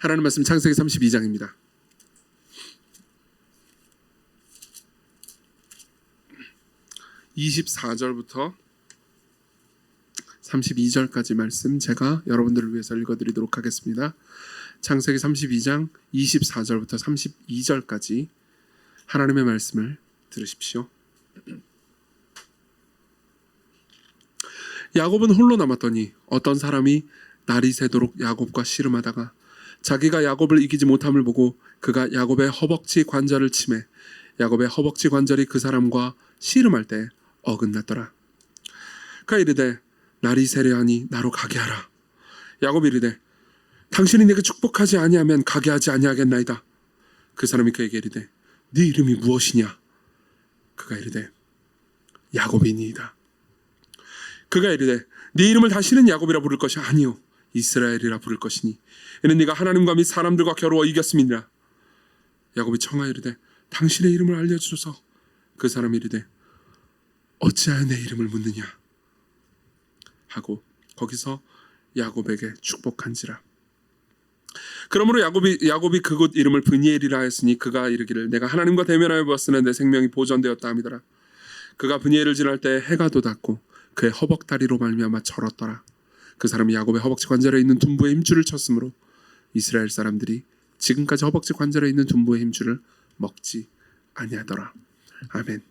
하나님 말씀 창세기 32장입니다. 24절부터 32절까지 말씀 제가 여러분들을 위해서 읽어드리도록 하겠습니다. 창세기 32장 24절부터 32절까지 하나님의 말씀을 들으십시오. 야곱은 홀로 남았더니 어떤 사람이 날이 새도록 야곱과 씨름하다가 자기가 야곱을 이기지 못함을 보고 그가 야곱의 허벅지 관절을 치매 야곱의 허벅지 관절이 그 사람과 씨름할 때 어긋났더라. 그가 이르되 날이 새려하니 나로 가게 하라. 야곱이 이르되 당신이 내게 축복하지 아니하면 가게 하지 아니하겠나이다. 그 사람이 그에게 이르되 네 이름이 무엇이냐? 그가 이르되 야곱이니이다. 그가 이르되 네 이름을 다시는 야곱이라 부를 것이 아니요 이스라엘이라 부를 것이니 이는 네가 하나님과 및 사람들과 겨루어 이겼음이니라. 야곱이 청하여 이르되 당신의 이름을 알려주소서. 그 사람이 이르되 어찌하여 내 이름을 묻느냐 하고 거기서 야곱에게 축복한지라. 그러므로 야곱이 그곳 이름을 브니엘이라 했으니 그가 이르기를 내가 하나님과 대면하여 보았으나 내 생명이 보존되었다 함이더라. 그가 브니엘을 지날 때 해가 돋았고 그의 허벅다리로 말미암아 절었더라. 그 사람이 야곱의 허벅지 관절에 있는 둔부의 힘줄을 쳤으므로 이스라엘 사람들이 지금까지 허벅지 관절에 있는 둔부의 힘줄을 먹지 아니하더라. 아멘.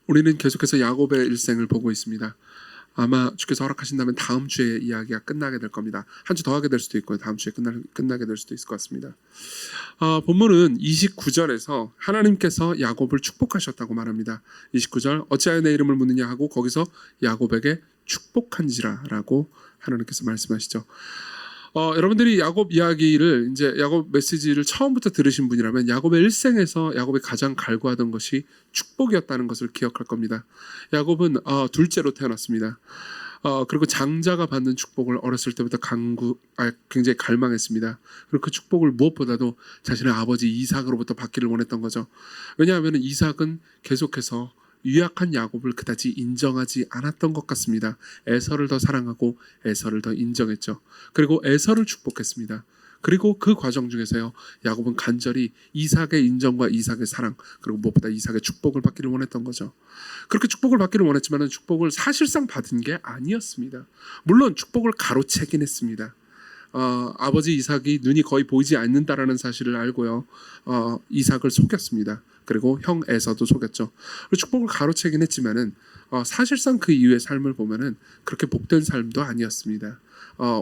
우리는 계속해서 야곱의 일생을 보고 있습니다. 아마 주께서 허락하신다면 다음 주에 이야기가 끝나게 될 겁니다. 한 주 더 하게 될 수도 있고요. 다음 주에 끝나게 될 수도 있을 것 같습니다. 본문은 29절에서 하나님께서 야곱을 축복하셨다고 말합니다. 29절 어찌하여 내 이름을 묻느냐 하고 거기서 야곱에게 축복한지라 라고 하나님께서 말씀하시죠. 여러분들이 야곱 이야기를 이제 야곱 메시지를 처음부터 들으신 분이라면 야곱의 일생에서 야곱이 가장 갈구하던 것이 축복이었다는 것을 기억할 겁니다. 야곱은 둘째로 태어났습니다. 그리고 장자가 받는 축복을 어렸을 때부터 굉장히 갈망했습니다. 그리고 그 축복을 무엇보다도 자신의 아버지 이삭으로부터 받기를 원했던 거죠. 왜냐하면 이삭은 계속해서 유약한 야곱을 그다지 인정하지 않았던 것 같습니다. 에서를 더 사랑하고 에서를 더 인정했죠. 그리고 에서를 축복했습니다. 그리고 그 과정 중에서요 야곱은 간절히 이삭의 인정과 이삭의 사랑 그리고 무엇보다 이삭의 축복을 받기를 원했던 거죠. 그렇게 축복을 받기를 원했지만 축복을 사실상 받은 게 아니었습니다. 물론 축복을 가로채긴 했습니다. 아버지 이삭이 눈이 거의 보이지 않는다라는 사실을 알고요 이삭을 속였습니다. 그리고 형 에서도 속였죠. 그리고 축복을 가로채긴 했지만은 사실상 그 이후의 삶을 보면은 그렇게 복된 삶도 아니었습니다.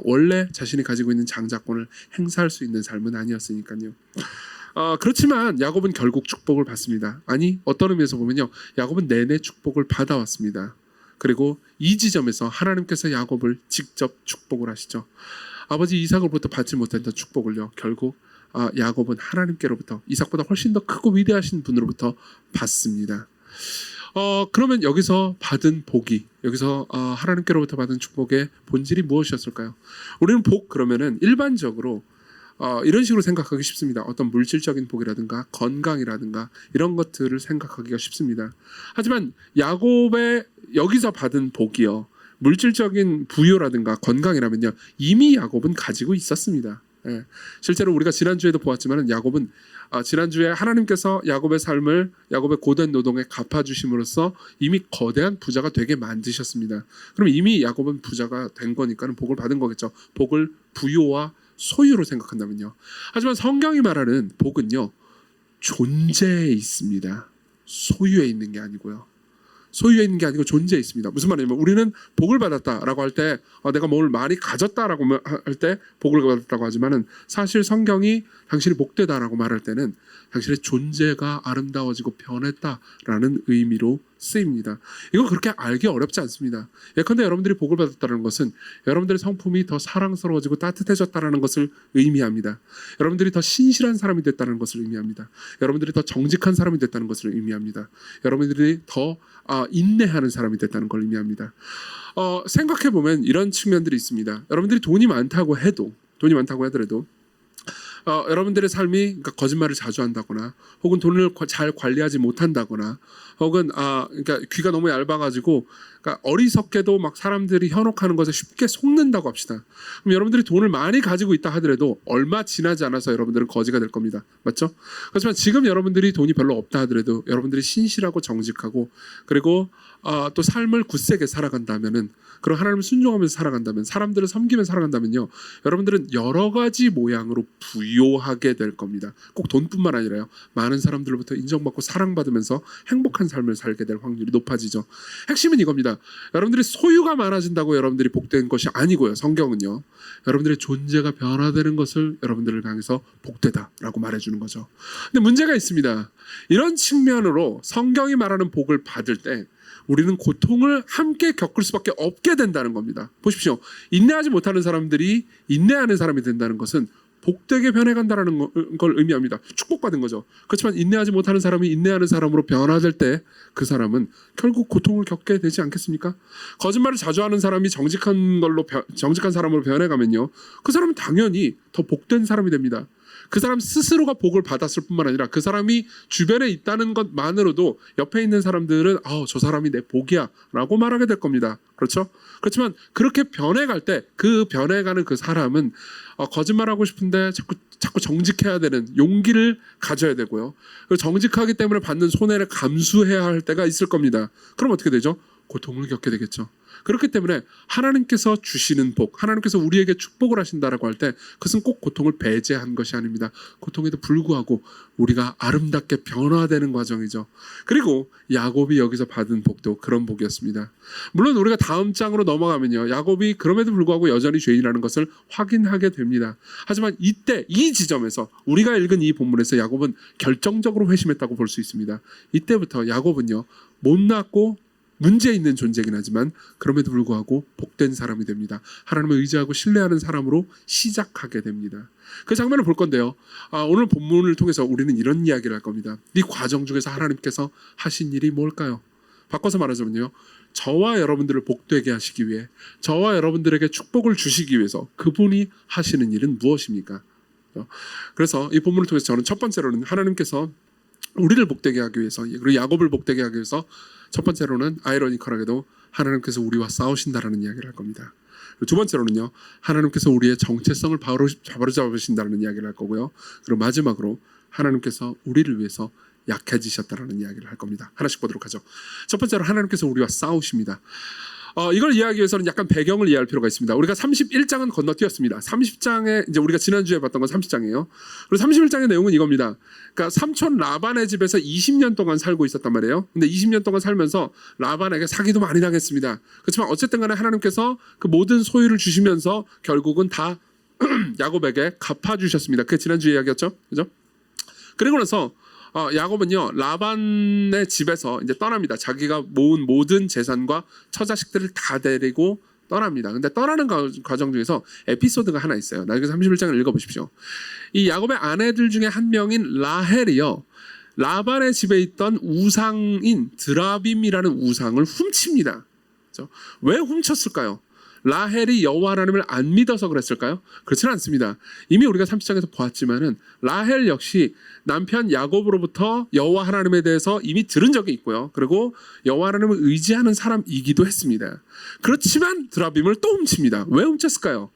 원래 자신이 가지고 있는 장자권을 행사할 수 있는 삶은 아니었으니까요. 그렇지만 야곱은 결국 축복을 받습니다. 아니 어떤 의미에서 보면요 야곱은 내내 축복을 받아왔습니다. 그리고 이 지점에서 하나님께서 야곱을 직접 축복을 하시죠. 아버지 이삭으로부터 받지 못했던 축복을요 결국 야곱은 하나님께로부터 이삭보다 훨씬 더 크고 위대하신 분으로부터 받습니다. 그러면 여기서 받은 복이 여기서 하나님께로부터 받은 축복의 본질이 무엇이었을까요? 우리는 복 그러면은 일반적으로 이런 식으로 생각하기 쉽습니다. 어떤 물질적인 복이라든가 건강이라든가 이런 것들을 생각하기가 쉽습니다. 하지만 야곱의 여기서 받은 복이요 물질적인 부여라든가 건강이라면요 이미 야곱은 가지고 있었습니다. 실제로 우리가 지난주에도 보았지만 야곱은 지난주에 하나님께서 야곱의 삶을 야곱의 고된 노동에 갚아주심으로써 이미 거대한 부자가 되게 만드셨습니다. 그럼 이미 야곱은 부자가 된 거니까는 복을 받은 거겠죠. 복을 부요와 소유로 생각한다면요. 하지만 성경이 말하는 복은요 존재에 있습니다. 소유에 있는 게 아니고요. 소유에 있는 게 아니고 존재에 있습니다. 무슨 말이냐면 우리는 복을 받았다라고 할 때 내가 뭘 많이 가졌다라고 할 때 복을 받았다고 하지만은 사실 성경이 당신이 복되다라고 말할 때는 당신의 존재가 아름다워지고 변했다라는 의미로 쓰입니다. 이거 그렇게 알기 어렵지 않습니다. 예컨대 여러분들이 복을 받았다는 것은 여러분들의 성품이 더 사랑스러워지고 따뜻해졌다는 것을 의미합니다. 여러분들이 더 신실한 사람이 됐다는 것을 의미합니다. 여러분들이 더 정직한 사람이 됐다는 것을 의미합니다. 여러분들이 더 인내하는 사람이 됐다는 걸 의미합니다. 생각해보면 이런 측면들이 있습니다. 여러분들이 돈이 많다고 하더라도 여러분들의 삶이 그러니까 거짓말을 자주 한다거나 혹은 돈을 잘 관리하지 못한다거나 혹은 그러니까 귀가 너무 얇아가지고 그러니까 어리석게도 막 사람들이 현혹하는 것에 쉽게 속는다고 합시다. 그럼 여러분들이 돈을 많이 가지고 있다 하더라도 얼마 지나지 않아서 여러분들은 거지가 될 겁니다. 맞죠? 그렇지만 지금 여러분들이 돈이 별로 없다 하더라도 여러분들이 신실하고 정직하고 그리고 또 삶을 굳세게 살아간다면은 그리고 하나님을 순종하면서 살아간다면 사람들을 섬기면서 살아간다면요 여러분들은 여러 가지 모양으로 부요하게 될 겁니다. 꼭 돈뿐만 아니라요 많은 사람들로부터 인정받고 사랑받으면서 행복한 삶을 살게 될 확률이 높아지죠. 핵심은 이겁니다. 여러분들이 소유가 많아진다고 여러분들이 복된 것이 아니고요. 성경은요 여러분들의 존재가 변화되는 것을 여러분들을 향해서 복되다라고 말해주는 거죠. 근데 문제가 있습니다. 이런 측면으로 성경이 말하는 복을 받을 때 우리는 고통을 함께 겪을 수밖에 없게 된다는 겁니다. 보십시오. 인내하지 못하는 사람들이 인내하는 사람이 된다는 것은 복되게 변해간다는 걸 의미합니다. 축복받은 거죠. 그렇지만 인내하지 못하는 사람이 인내하는 사람으로 변화될 때 그 사람은 결국 고통을 겪게 되지 않겠습니까? 거짓말을 자주 하는 사람이 정직한 사람으로 변해가면요 그 사람은 당연히 더 복된 사람이 됩니다. 그 사람 스스로가 복을 받았을 뿐만 아니라 그 사람이 주변에 있다는 것만으로도 옆에 있는 사람들은 저 사람이 내 복이야 라고 말하게 될 겁니다. 그렇죠? 그렇지만 그렇게 변해갈 때 그 변해가는 그 사람은 거짓말하고 싶은데 자꾸 정직해야 되는 용기를 가져야 되고요. 정직하기 때문에 받는 손해를 감수해야 할 때가 있을 겁니다. 그럼 어떻게 되죠? 고통을 겪게 되겠죠. 그렇기 때문에 하나님께서 주시는 복, 하나님께서 우리에게 축복을 하신다라고 할 때 그것은 꼭 고통을 배제한 것이 아닙니다. 고통에도 불구하고 우리가 아름답게 변화되는 과정이죠. 그리고 야곱이 여기서 받은 복도 그런 복이었습니다. 물론 우리가 다음 장으로 넘어가면요 야곱이 그럼에도 불구하고 여전히 죄인이라는 것을 확인하게 됩니다. 하지만 이때 이 지점에서 우리가 읽은 이 본문에서 야곱은 결정적으로 회심했다고 볼 수 있습니다. 이때부터 야곱은요 못났고 문제 있는 존재이긴 하지만 그럼에도 불구하고 복된 사람이 됩니다. 하나님을 의지하고 신뢰하는 사람으로 시작하게 됩니다. 그 장면을 볼 건데요. 오늘 본문을 통해서 우리는 이런 이야기를 할 겁니다. 이 과정 중에서 하나님께서 하신 일이 뭘까요? 바꿔서 말하자면요. 저와 여러분들을 복되게 하시기 위해 저와 여러분들에게 축복을 주시기 위해서 그분이 하시는 일은 무엇입니까? 그래서 이 본문을 통해서 저는 첫 번째로는 하나님께서 우리를 복되게 하기 위해서 그리고 야곱을 복되게 하기 위해서 첫 번째로는 아이러니컬하게도 하나님께서 우리와 싸우신다라는 이야기를 할 겁니다. 그리고 두 번째로는요 하나님께서 우리의 정체성을 바로 잡으신다는 이야기를 할 거고요. 그리고 마지막으로 하나님께서 우리를 위해서 약해지셨다라는 이야기를 할 겁니다. 하나씩 보도록 하죠. 첫 번째로 하나님께서 우리와 싸우십니다. 이걸 이해하기 위해서는 약간 배경을 이해할 필요가 있습니다. 우리가 31장은 건너뛰었습니다. 30장에 이제 우리가 지난주에 봤던 건 30장이에요. 그리고 31장의 내용은 이겁니다. 그러니까 삼촌 라반의 집에서 20년 동안 살고 있었단 말이에요. 근데 20년 동안 살면서 라반에게 사기도 많이 당했습니다. 그렇지만 어쨌든 간에 하나님께서 그 모든 소유를 주시면서 결국은 다 야곱에게 갚아주셨습니다. 그게 지난주 이야기였죠. 그죠? 그리고 나서 야곱은요 라반의 집에서 이제 떠납니다. 자기가 모은 모든 재산과 처자식들을 다 데리고 떠납니다. 근데 떠나는 과정 중에서 에피소드가 하나 있어요. 나중에 31장을 읽어보십시오. 이 야곱의 아내들 중에 한 명인 라헬이요 라반의 집에 있던 우상인 드라빔이라는 우상을 훔칩니다. 그렇죠? 왜 훔쳤을까요? 라헬이 여호와 하나님을 안 믿어서 그랬을까요? 그렇지는 않습니다. 이미 우리가 30장에서 보았지만은 라헬 역시 남편 야곱으로부터 여호와 하나님에 대해서 이미 들은 적이 있고요. 그리고 여호와 하나님을 의지하는 사람이기도 했습니다. 그렇지만 드라빔을 또 훔칩니다. 왜 훔쳤을까요?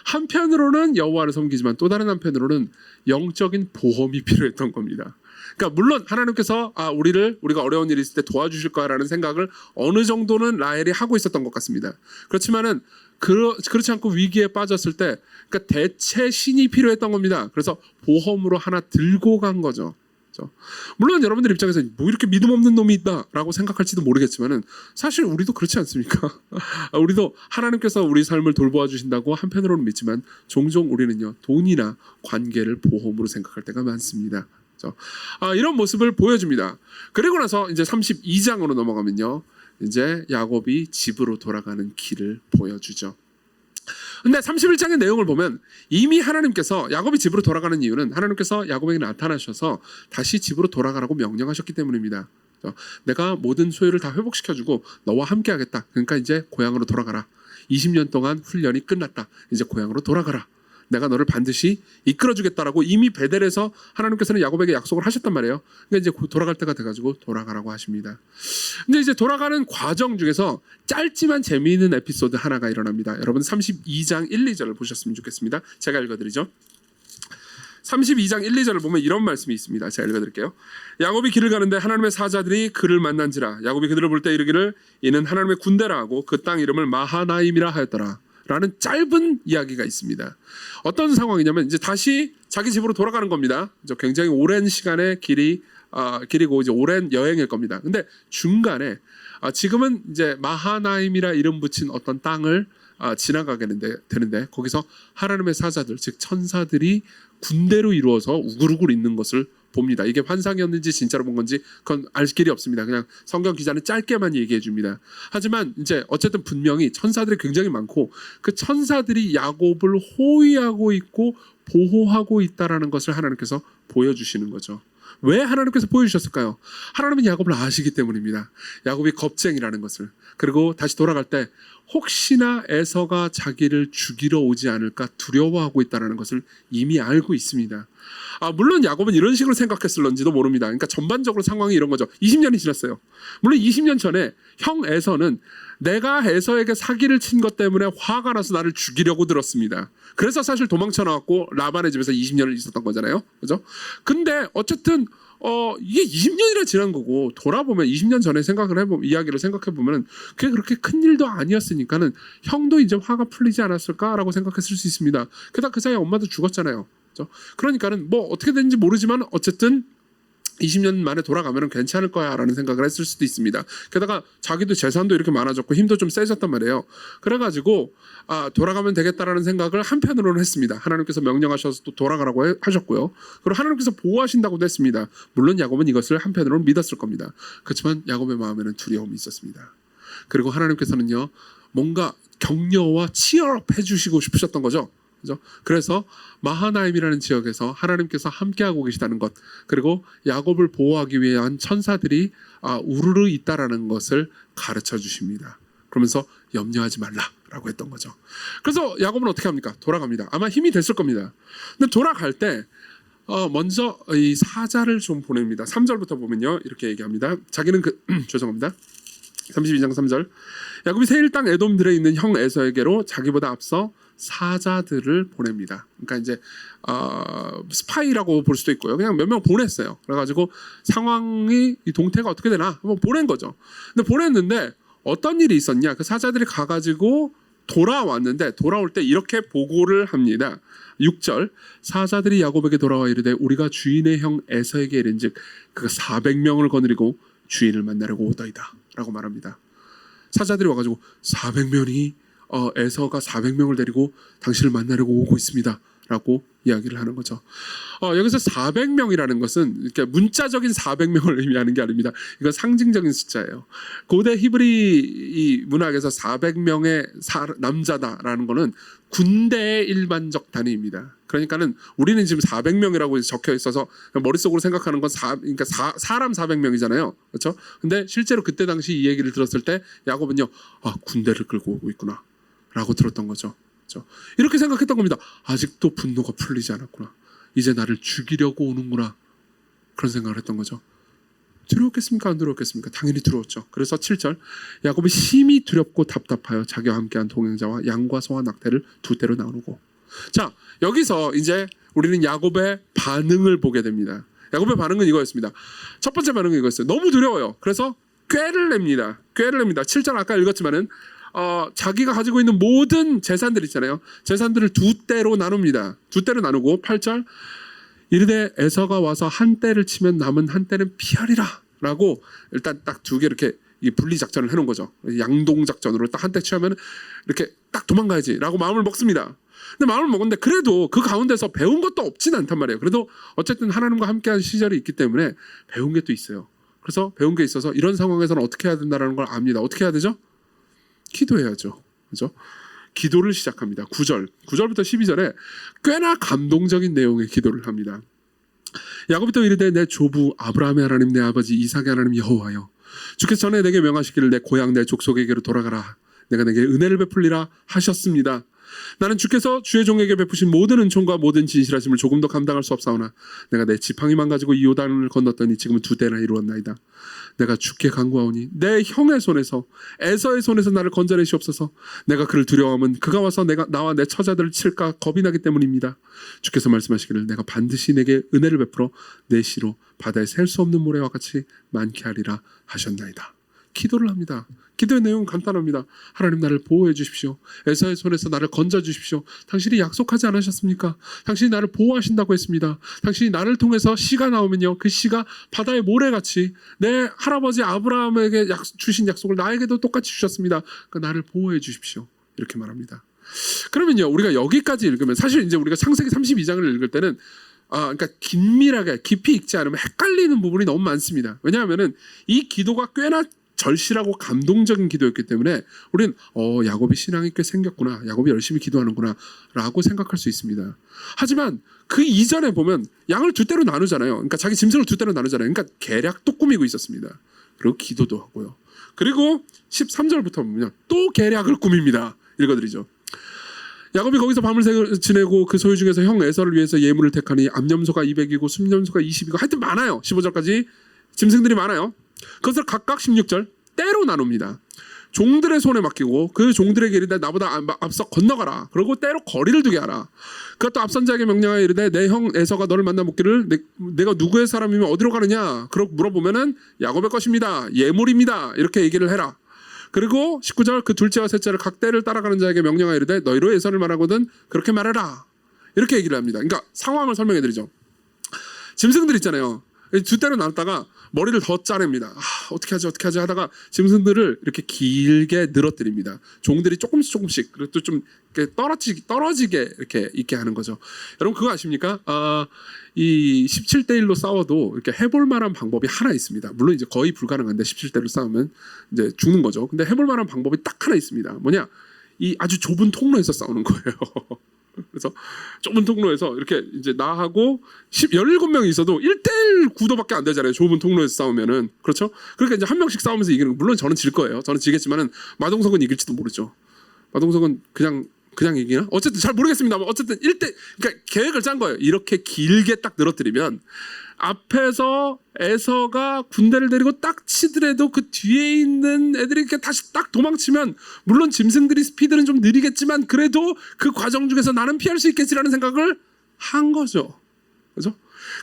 한편으로는 여호와를 섬기지만 또 다른 한편으로는 영적인 보험이 필요했던 겁니다. 그러니까 물론 하나님께서 우리가 어려운 일이 있을 때 도와주실 거라는 생각을 어느 정도는 라헬이 하고 있었던 것 같습니다. 그렇지만은 그렇지 않고 위기에 빠졌을 때 그러니까 대체 신이 필요했던 겁니다. 그래서 보험으로 하나 들고 간 거죠. 그렇죠? 물론 여러분들 입장에서 뭐 이렇게 믿음 없는 놈이 있다라고 생각할지도 모르겠지만은 사실 우리도 그렇지 않습니까? 우리도 하나님께서 우리 삶을 돌보아 주신다고 한편으로는 믿지만 종종 우리는요 돈이나 관계를 보험으로 생각할 때가 많습니다. 이런 모습을 보여줍니다. 그리고 나서 이제 32장으로 넘어가면요. 이제 야곱이 집으로 돌아가는 길을 보여주죠. 근데 31장의 내용을 보면 이미 하나님께서 야곱이 집으로 돌아가는 이유는 하나님께서 야곱에게 나타나셔서 다시 집으로 돌아가라고 명령하셨기 때문입니다. 내가 모든 소유를 다 회복시켜주고 너와 함께 하겠다. 그러니까 이제 고향으로 돌아가라. 20년 동안 훈련이 끝났다. 이제 고향으로 돌아가라. 내가 너를 반드시 이끌어주겠다라고 이미 베델에서 하나님께서는 야곱에게 약속을 하셨단 말이에요. 그러니까 이제 돌아갈 때가 돼가지고 돌아가라고 하십니다. 근데 이제 돌아가는 과정 중에서 짧지만 재미있는 에피소드 하나가 일어납니다. 여러분 32장 1, 2절을 보셨으면 좋겠습니다. 제가 읽어드리죠. 32장 1, 2절을 보면 이런 말씀이 있습니다. 제가 읽어드릴게요. 야곱이 길을 가는데 하나님의 사자들이 그를 만난지라. 야곱이 그들을 볼 때 이르기를 이는 하나님의 군대라 하고 그 땅 이름을 마하나임이라 하였더라. 라는 짧은 이야기가 있습니다. 어떤 상황이냐면 이제 다시 자기 집으로 돌아가는 겁니다. 굉장히 오랜 시간의 길이고 이제 오랜 여행일 겁니다. 근데 중간에 지금은 이제 마하나임이라 이름 붙인 어떤 땅을 지나가게 되는데 거기서 하나님의 사자들 즉 천사들이 군대로 이루어서 우글우글 있는 것을 봅니다. 이게 환상이었는지 진짜로 본 건지 그건 알 길이 없습니다. 그냥 성경 기자는 짧게만 얘기해 줍니다. 하지만 이제 어쨌든 분명히 천사들이 굉장히 많고 그 천사들이 야곱을 호위하고 있고 보호하고 있다라는 것을 하나님께서 보여주시는 거죠. 왜 하나님께서 보여주셨을까요? 하나님은 야곱을 아시기 때문입니다. 야곱이 겁쟁이라는 것을. 그리고 다시 돌아갈 때 혹시나 에서가 자기를 죽이러 오지 않을까 두려워하고 있다는 것을 이미 알고 있습니다. 물론 야곱은 이런 식으로 생각했을런지도 모릅니다. 그러니까 전반적으로 상황이 이런 거죠. 20년이 지났어요. 물론 20년 전에 형 에서는 내가 에서에게 사기를 친 것 때문에 화가 나서 나를 죽이려고 들었습니다. 그래서 사실 도망쳐 나왔고 라반의 집에서 20년을 있었던 거잖아요. 그죠? 근데 어쨌든 이게 20년이나 지난 거고 돌아보면 20년 전에 이야기를 생각해 보면 그게 그렇게 큰 일도 아니었으니까는 형도 이제 화가 풀리지 않았을까라고 생각했을 수 있습니다. 게다가 그 사이에 엄마도 죽었잖아요. 그죠? 그러니까는 뭐 어떻게 됐는지 모르지만 어쨌든 20년 만에 돌아가면 괜찮을 거야 라는 생각을 했을 수도 있습니다. 게다가 자기도 재산도 이렇게 많아졌고 힘도 좀 세졌단 말이에요. 그래가지고 돌아가면 되겠다라는 생각을 한편으로는 했습니다. 하나님께서 명령하셔서 또 돌아가라고 하셨고요. 그리고 하나님께서 보호하신다고도 했습니다. 물론 야곱은 이것을 한편으로는 믿었을 겁니다. 그렇지만 야곱의 마음에는 두려움이 있었습니다. 그리고 하나님께서는요 뭔가 격려와 치열업 해주시고 싶으셨던 거죠. 그죠? 그래서 마하나임이라는 지역에서 하나님께서 함께하고 계시다는 것 그리고 야곱을 보호하기 위한 천사들이 우르르 있다라는 것을 가르쳐 주십니다. 그러면서 염려하지 말라라고 했던 거죠. 그래서 야곱은 어떻게 합니까? 돌아갑니다. 아마 힘이 됐을 겁니다. 근데 돌아갈 때 먼저 이 사자를 좀 보냅니다. 3절부터 보면요 이렇게 얘기합니다. 자기는 죄송합니다. 32장 3절 야곱이 세일 땅 에돔들에 있는 형 에서에게로 자기보다 앞서 사자들을 보냅니다. 그러니까 이제 스파이라고 볼 수도 있고요. 그냥 몇 명 보냈어요. 그래가지고 상황이 이 동태가 어떻게 되나 한번 보낸 거죠. 근데 보냈는데 어떤 일이 있었냐? 그 사자들이 가가지고 돌아왔는데 돌아올 때 이렇게 보고를 합니다. 6절 사자들이 야곱에게 돌아와 이르되 우리가 주인의 형 에서에게 이른즉 그 400명을 거느리고 주인을 만나려고 오더이다 라고 말합니다. 사자들이 와가지고 400명이 에서가 400명을 데리고 당신을 만나려고 오고 있습니다 라고 이야기를 하는 거죠. 여기서 400명이라는 것은 이렇게 문자적인 400명을 의미하는 게 아닙니다. 이건 상징적인 숫자예요. 고대 히브리 이 문학에서 400명의 남자다라는 것은 군대의 일반적 단위입니다. 그러니까는 우리는 지금 400명이라고 적혀 있어서 머릿속으로 생각하는 건 그러니까 사람 400명이잖아요. 그렇죠? 근데 실제로 그때 당시 이 얘기를 들었을 때 야곱은요. 군대를 끌고 오고 있구나 라고 들었던 거죠. 그렇죠? 이렇게 생각했던 겁니다. 아직도 분노가 풀리지 않았구나. 이제 나를 죽이려고 오는구나. 그런 생각을 했던 거죠. 두려웠겠습니까? 안 두려웠겠습니까? 당연히 두려웠죠. 그래서 7절 야곱이 심히 두렵고 답답하여 자기와 함께한 동행자와 양과 소와 낙태를 두 떼로 나누고. 자, 여기서 이제 우리는 야곱의 반응을 보게 됩니다. 야곱의 반응은 이거였습니다. 첫 번째 반응은 이거였어요. 너무 두려워요. 그래서 꾀를 냅니다. 7절 아까 읽었지만은 자기가 가지고 있는 모든 재산들 있잖아요. 재산들을 두 떼로 나눕니다. 두 떼로 나누고 8절 이르되 에서가 와서 한 떼를 치면 남은 한 떼는 피하리라 라고 일단 딱 두 개 이렇게 분리 작전을 해놓은 거죠. 양동 작전으로 딱 한 떼 취하면 이렇게 딱 도망가야지 라고 마음을 먹습니다. 근데 마음을 먹었는데 그래도 그 가운데서 배운 것도 없진 않단 말이에요. 그래도 어쨌든 하나님과 함께한 시절이 있기 때문에 배운 게 또 있어요. 그래서 배운 게 있어서 이런 상황에서는 어떻게 해야 된다는 걸 압니다. 어떻게 해야 되죠? 기도해야죠. 그죠? 기도를 시작합니다. 9절부터 12절에 꽤나 감동적인 내용의 기도를 합니다. 야곱이 또 이르되 내 조부 아브라함의 하나님 내 아버지 이삭의 하나님 여호와여 주께서 전에 내게 명하시기를 내 고향 내 족속에게로 돌아가라. 내가 내게 은혜를 베풀리라 하셨습니다. 나는 주께서 주의 종에게 베푸신 모든 은총과 모든 진실하심을 조금 더 감당할 수 없사오나 내가 내 지팡이만 가지고 이 요단을 건넜더니 지금은 2대나 이루었나이다. 내가 주께 간구하오니 내 형의 손에서 에서의 손에서 나를 건져내시옵소서. 내가 그를 두려워하면 그가 와서 나와 내 처자들을 칠까 겁이 나기 때문입니다. 주께서 말씀하시기를 내가 반드시 내게 은혜를 베풀어 내 시로 바다에 셀 수 없는 모래와 같이 많게 하리라 하셨나이다. 기도를 합니다. 기도의 내용은 간단합니다. 하나님 나를 보호해 주십시오. 에서의 손에서 나를 건져 주십시오. 당신이 약속하지 않으셨습니까? 당신이 나를 보호하신다고 했습니다. 당신이 나를 통해서 씨가 나오면요, 그 씨가 바다의 모래같이 내 할아버지 아브라함에게 주신 약속을 나에게도 똑같이 주셨습니다. 그러니까 나를 보호해 주십시오. 이렇게 말합니다. 그러면요, 우리가 여기까지 읽으면 사실 이제 우리가 창세기 32장을 읽을 때는 그러니까 긴밀하게 깊이 읽지 않으면 헷갈리는 부분이 너무 많습니다. 왜냐하면은 이 기도가 꽤나 절실하고 감동적인 기도였기 때문에 우리는 야곱이 신앙이 꽤 생겼구나, 야곱이 열심히 기도하는구나 라고 생각할 수 있습니다. 하지만 그 이전에 보면 양을 2대로 나누잖아요. 그러니까 자기 짐승을 2대로 나누잖아요. 그러니까 계략도 꾸미고 있었습니다. 그리고 기도도 하고요. 그리고 13절부터 보면 또 계략을 꾸밉니다. 읽어드리죠. 야곱이 거기서 밤을 지내고 그 소유 중에서 형 에서를 위해서 예물을 택하니 암염소가 200이고 순염소가 20이고 하여튼 많아요. 15절까지 짐승들이 많아요. 그것을 각각 16절 때로 나눕니다. 종들의 손에 맡기고 그 종들에게 이르되 나보다 앞서 건너가라. 그리고 때로 거리를 두게 하라. 그것도 앞선 자에게 명령하여 이르되 내 형 에서가 너를 만나 묻기를 내가 누구의 사람이면 어디로 가느냐. 그러고 물어보면은 야곱의 것입니다. 예물입니다. 이렇게 얘기를 해라. 그리고 19절 그 둘째와 셋째를 각 때를 따라가는 자에게 명령하여 이르되 너희로 에서를 말하거든 그렇게 말해라. 이렇게 얘기를 합니다. 그러니까 상황을 설명해 드리죠. 짐승들 있잖아요. 2대로 나눴다가 머리를 더 짜냅니다. 어떻게 하지 하다가 짐승들을 이렇게 길게 늘어뜨립니다. 종들이 조금씩 그리고 또 좀 떨어지게 이렇게 있게 하는 거죠. 여러분 그거 아십니까? 이 17대 1로 싸워도 이렇게 해볼 만한 방법이 하나 있습니다. 물론 이제 거의 불가능한데 17대 1로 싸우면 이제 죽는 거죠. 근데 해볼 만한 방법이 딱 하나 있습니다. 뭐냐? 이 아주 좁은 통로에서 싸우는 거예요. 그래서 좁은 통로에서 이렇게 이제 나하고 17명이 있어도 1대1 구도밖에 안 되잖아요. 좁은 통로에서 싸우면은. 그렇죠? 그러니까 이제 한 명씩 싸우면서 이기는 거. 물론 저는 질 거예요. 저는 지겠지만은 마동석은 이길지도 모르죠. 마동석은 그냥 이기나? 어쨌든 잘 모르겠습니다. 어쨌든 그러니까 계획을 짠 거예요. 이렇게 길게 딱 늘어뜨리면 앞에서 에서가 군대를 데리고 딱 치더라도 그 뒤에 있는 애들이 이렇게 다시 딱 도망치면 물론 짐승들이 스피드는 좀 느리겠지만 그래도 그 과정 중에서 나는 피할 수 있겠지라는 생각을 한 거죠. 그죠?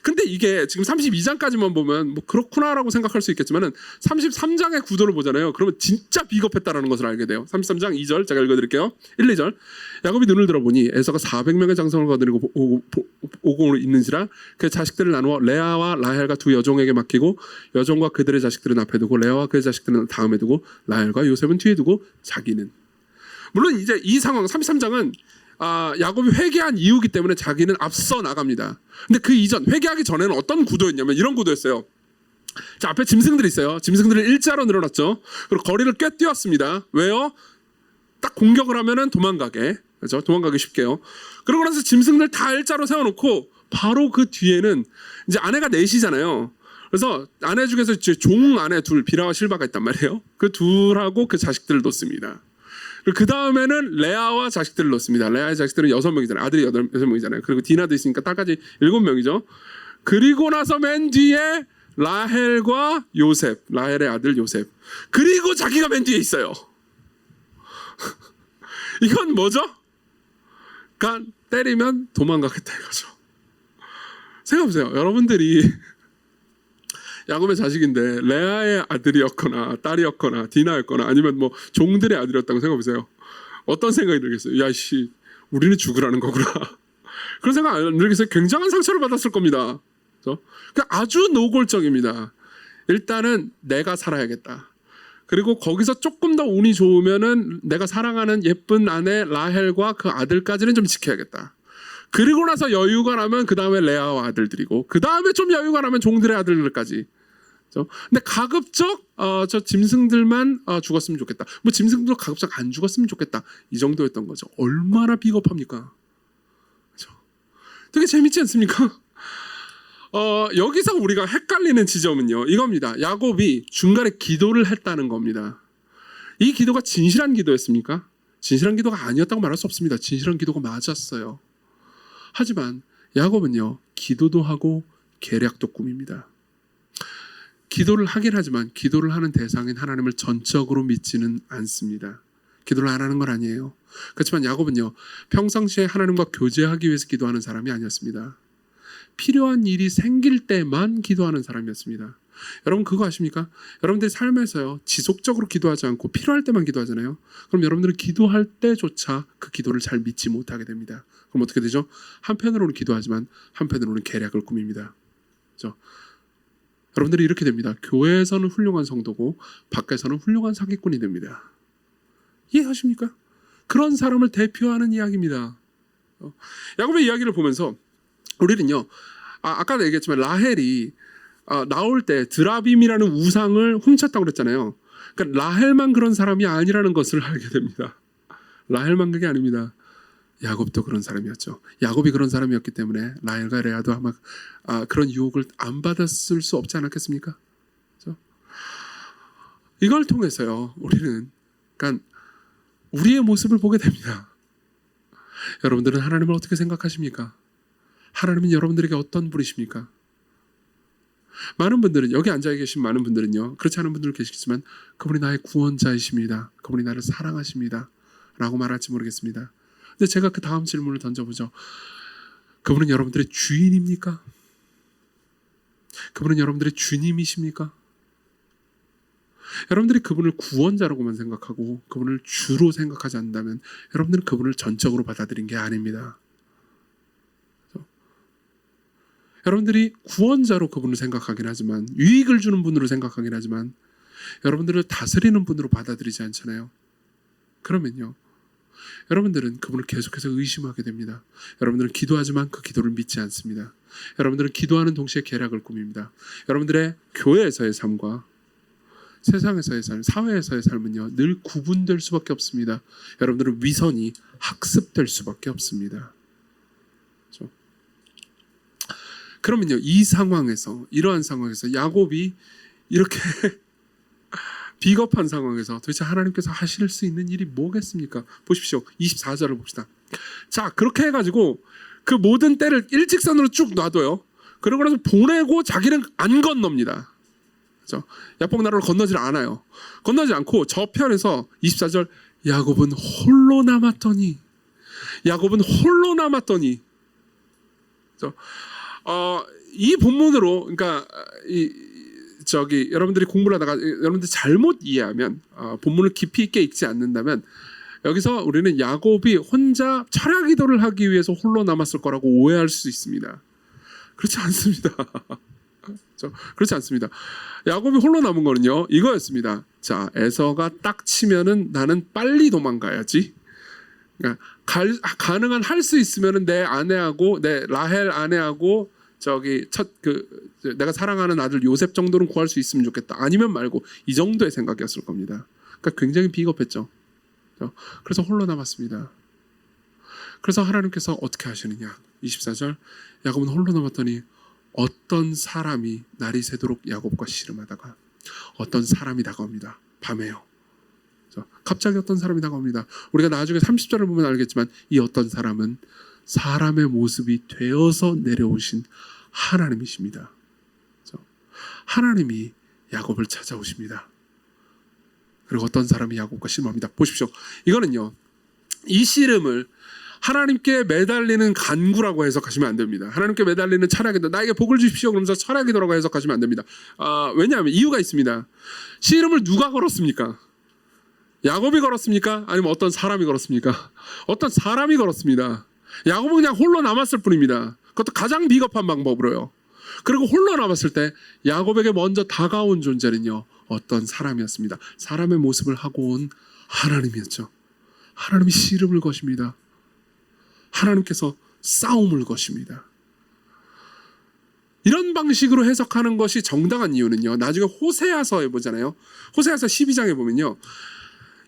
근데 이게 지금 32장까지만 보면 뭐 그렇구나라고 생각할 수 있겠지만은 33장의 구도를 보잖아요. 그러면 진짜 비겁했다라는 것을 알게 돼요. 33장 2절 제가 읽어드릴게요. 1, 2절 야곱이 눈을 들어보니 에서가 400명의 장성을 거느리고 오공으로 있는지라 그 자식들을 나누어 레아와 라헬과 두 여종에게 맡기고 여종과 그들의 자식들은 앞에 두고 레아와 그의 자식들은 다음에 두고 라헬과 요셉은 뒤에 두고 자기는 물론 이제 이 상황 33장은 야곱이 회개한 이유기 때문에 자기는 앞서 나갑니다. 근데 그 이전 회개하기 전에는 어떤 구도였냐면 이런 구도였어요. 자, 앞에 짐승들이 있어요. 짐승들을 일자로 늘어났죠. 그리고 거리를 꽤 뛰었습니다. 왜요? 딱 공격을 하면은 도망가게. 그렇죠? 도망가기 쉽게요. 그러고 나서 짐승들 다 일자로 세워놓고 바로 그 뒤에는 이제 아내가 넷이잖아요. 그래서 아내 중에서 종 아내 둘 비라와 실바가 있단 말이에요. 그 둘하고 그 자식들을 놓습니다. 그 다음에는 레아와 자식들을 놓습니다. 레아의 자식들은 6명이잖아요. 아들이 6명이잖아요. 그리고 디나도 있으니까 딸까지 7명이죠. 그리고 나서 맨 뒤에 라헬과 요셉, 라헬의 아들 요셉. 그리고 자기가 맨 뒤에 있어요. 이건 뭐죠? 그러니까 때리면 도망가겠다 이거죠. 생각해보세요. 여러분들이 야곱의 자식인데 레아의 아들이었거나 딸이었거나 디나였거나 아니면 뭐 종들의 아들이었다고 생각해보세요. 어떤 생각이 들겠어요? 야씨 우리는 죽으라는 거구나. 그런 생각 안 들겠어요? 굉장한 상처를 받았을 겁니다. 그렇죠? 그러니까 아주 노골적입니다. 일단은 내가 살아야겠다. 그리고 거기서 조금 더 운이 좋으면은 내가 사랑하는 예쁜 아내 라헬과 그 아들까지는 좀 지켜야겠다. 그리고 나서 여유가 나면 그 다음에 레아와 아들들이고 그 다음에 좀 여유가 나면 종들의 아들들까지. 근데 가급적 저 짐승들만 죽었으면 좋겠다. 뭐 짐승도 가급적 안 죽었으면 좋겠다. 이 정도였던 거죠. 얼마나 비겁합니까? 그렇죠? 되게 재밌지 않습니까? 여기서 우리가 헷갈리는 지점은요. 이겁니다. 야곱이 중간에 기도를 했다는 겁니다. 이 기도가 진실한 기도였습니까? 진실한 기도가 아니었다고 말할 수 없습니다. 진실한 기도가 맞았어요. 하지만 야곱은요, 기도도 하고 계략도 꾸밉니다. 기도를 하긴 하지만 기도를 하는 대상인 하나님을 전적으로 믿지는 않습니다. 기도를 안 하는 건 아니에요. 그렇지만 야곱은요, 평상시에 하나님과 교제하기 위해서 기도하는 사람이 아니었습니다. 필요한 일이 생길 때만 기도하는 사람이었습니다. 여러분 그거 아십니까? 여러분들이 삶에서요, 지속적으로 기도하지 않고 필요할 때만 기도하잖아요. 그럼 여러분들은 기도할 때조차 그 기도를 잘 믿지 못하게 됩니다. 그럼 어떻게 되죠? 한편으로는 기도하지만 한편으로는 계략을 꾸밉니다. 그렇죠? 여러분들이 이렇게 됩니다. 교회에서는 훌륭한 성도고 밖에서는 훌륭한 사기꾼이 됩니다. 이해하십니까? 그런 사람을 대표하는 이야기입니다. 야곱의 이야기를 보면서 우리는요, 아까도 얘기했지만 라헬이 나올 때 드라빔이라는 우상을 훔쳤다고 그랬잖아요. 그러니까 라헬만 그런 사람이 아니라는 것을 알게 됩니다. 라헬만 그게 아닙니다. 야곱도 그런 사람이었죠. 야곱이 그런 사람이었기 때문에 라헬과 레아도 아마 그런 유혹을 안 받았을 수 없지 않았겠습니까? 그렇죠? 이걸 통해서요, 우리는 그러니까 우리의 모습을 보게 됩니다. 여러분들은 하나님을 어떻게 생각하십니까? 하나님은 여러분들에게 어떤 분이십니까? 많은 분들은, 여기 앉아 계신 많은 분들은요, 그렇지 않은 분들 계시겠지만 그분이 나의 구원자이십니다. 그분이 나를 사랑하십니다. 라고 말할지 모르겠습니다. 근데 제가 그 다음 질문을 던져보죠. 그분은 여러분들의 주인입니까? 그분은 여러분들의 주님이십니까? 여러분들이 그분을 구원자라고만 생각하고 그분을 주로 생각하지 않는다면 여러분들은 그분을 전적으로 받아들인 게 아닙니다. 여러분들이 구원자로 그분을 생각하긴 하지만, 유익을 주는 분으로 생각하긴 하지만 여러분들을 다스리는 분으로 받아들이지 않잖아요. 그러면요, 여러분들은 그분을 계속해서 의심하게 됩니다. 여러분들은 기도하지만 그 기도를 믿지 않습니다. 여러분들은 기도하는 동시에 계략을 꾸밉니다. 여러분들의 교회에서의 삶과 세상에서의 삶, 사회에서의 삶은요, 늘 구분될 수밖에 없습니다. 여러분들은 위선이 학습될 수밖에 없습니다. 그렇죠? 그러면요, 이 상황에서, 이러한 상황에서 야곱이 이렇게 비겁한 상황에서 도대체 하나님께서 하실 수 있는 일이 뭐겠습니까? 보십시오. 24절을 봅시다. 자, 그렇게 해가지고 그 모든 때를 일직선으로 쭉 놔둬요. 그러고 나서 보내고 자기는 안 건넙니다. 그렇죠? 야복 나라를 건너질 않아요. 건너지 않고 저편에서 24절, 야곱은 홀로 남았더니, 야곱은 홀로 남았더니, 그렇죠? 이 본문으로, 그러니까 여러분들이 공부를 하다가 여러분들이 잘못 이해하면, 본문을 깊이 있게 읽지 않는다면 여기서 우리는 야곱이 혼자 철야 기도를 하기 위해서 홀로 남았을 거라고 오해할 수 있습니다. 그렇지 않습니다. 그렇지 않습니다. 야곱이 홀로 남은 거는요, 이거였습니다. 자, 에서가 딱 치면은 나는 빨리 도망가야지. 그러니까 가능한 할 수 있으면은 내 아내하고, 내 라헬 아내하고 내가 사랑하는 아들 요셉 정도는 구할 수 있으면 좋겠다. 아니면 말고, 이 정도의 생각이었을 겁니다. 그러니까 굉장히 비겁했죠. 그래서 홀로 남았습니다. 그래서 하나님께서 어떻게 하시느냐? 24절, 야곱은 홀로 남았더니 어떤 사람이 날이 새도록 야곱과 씨름하다가 어떤 사람이 다가옵니다. 밤에요. 갑자기 어떤 사람이 다가옵니다. 우리가 나중에 30절을 보면 알겠지만 이 어떤 사람은 사람의 모습이 되어서 내려오신 하나님이십니다. 하나님이 야곱을 찾아오십니다. 그리고 어떤 사람이 야곱과 씨름합니다. 보십시오. 이거는요, 이 씨름을 하나님께 매달리는 간구라고 해석하시면 안 됩니다. 하나님께 매달리는 철야기도, 나에게 복을 주십시오 그러면서 철야기도라고 해석하시면 안 됩니다. 왜냐하면 이유가 있습니다. 씨름을 누가 걸었습니까? 야곱이 걸었습니까? 아니면 어떤 사람이 걸었습니까? 어떤 사람이 걸었습니다. 야곱은 그냥 홀로 남았을 뿐입니다. 그것도 가장 비겁한 방법으로요. 그리고 홀로 남았을 때 야곱에게 먼저 다가온 존재는요, 어떤 사람이었습니다. 사람의 모습을 하고 온 하나님이었죠. 하나님이 씨름을 거십니다. 하나님께서 싸움을 거십니다. 이런 방식으로 해석하는 것이 정당한 이유는요, 나중에 호세아서에 보잖아요. 호세아서 12장에 보면요,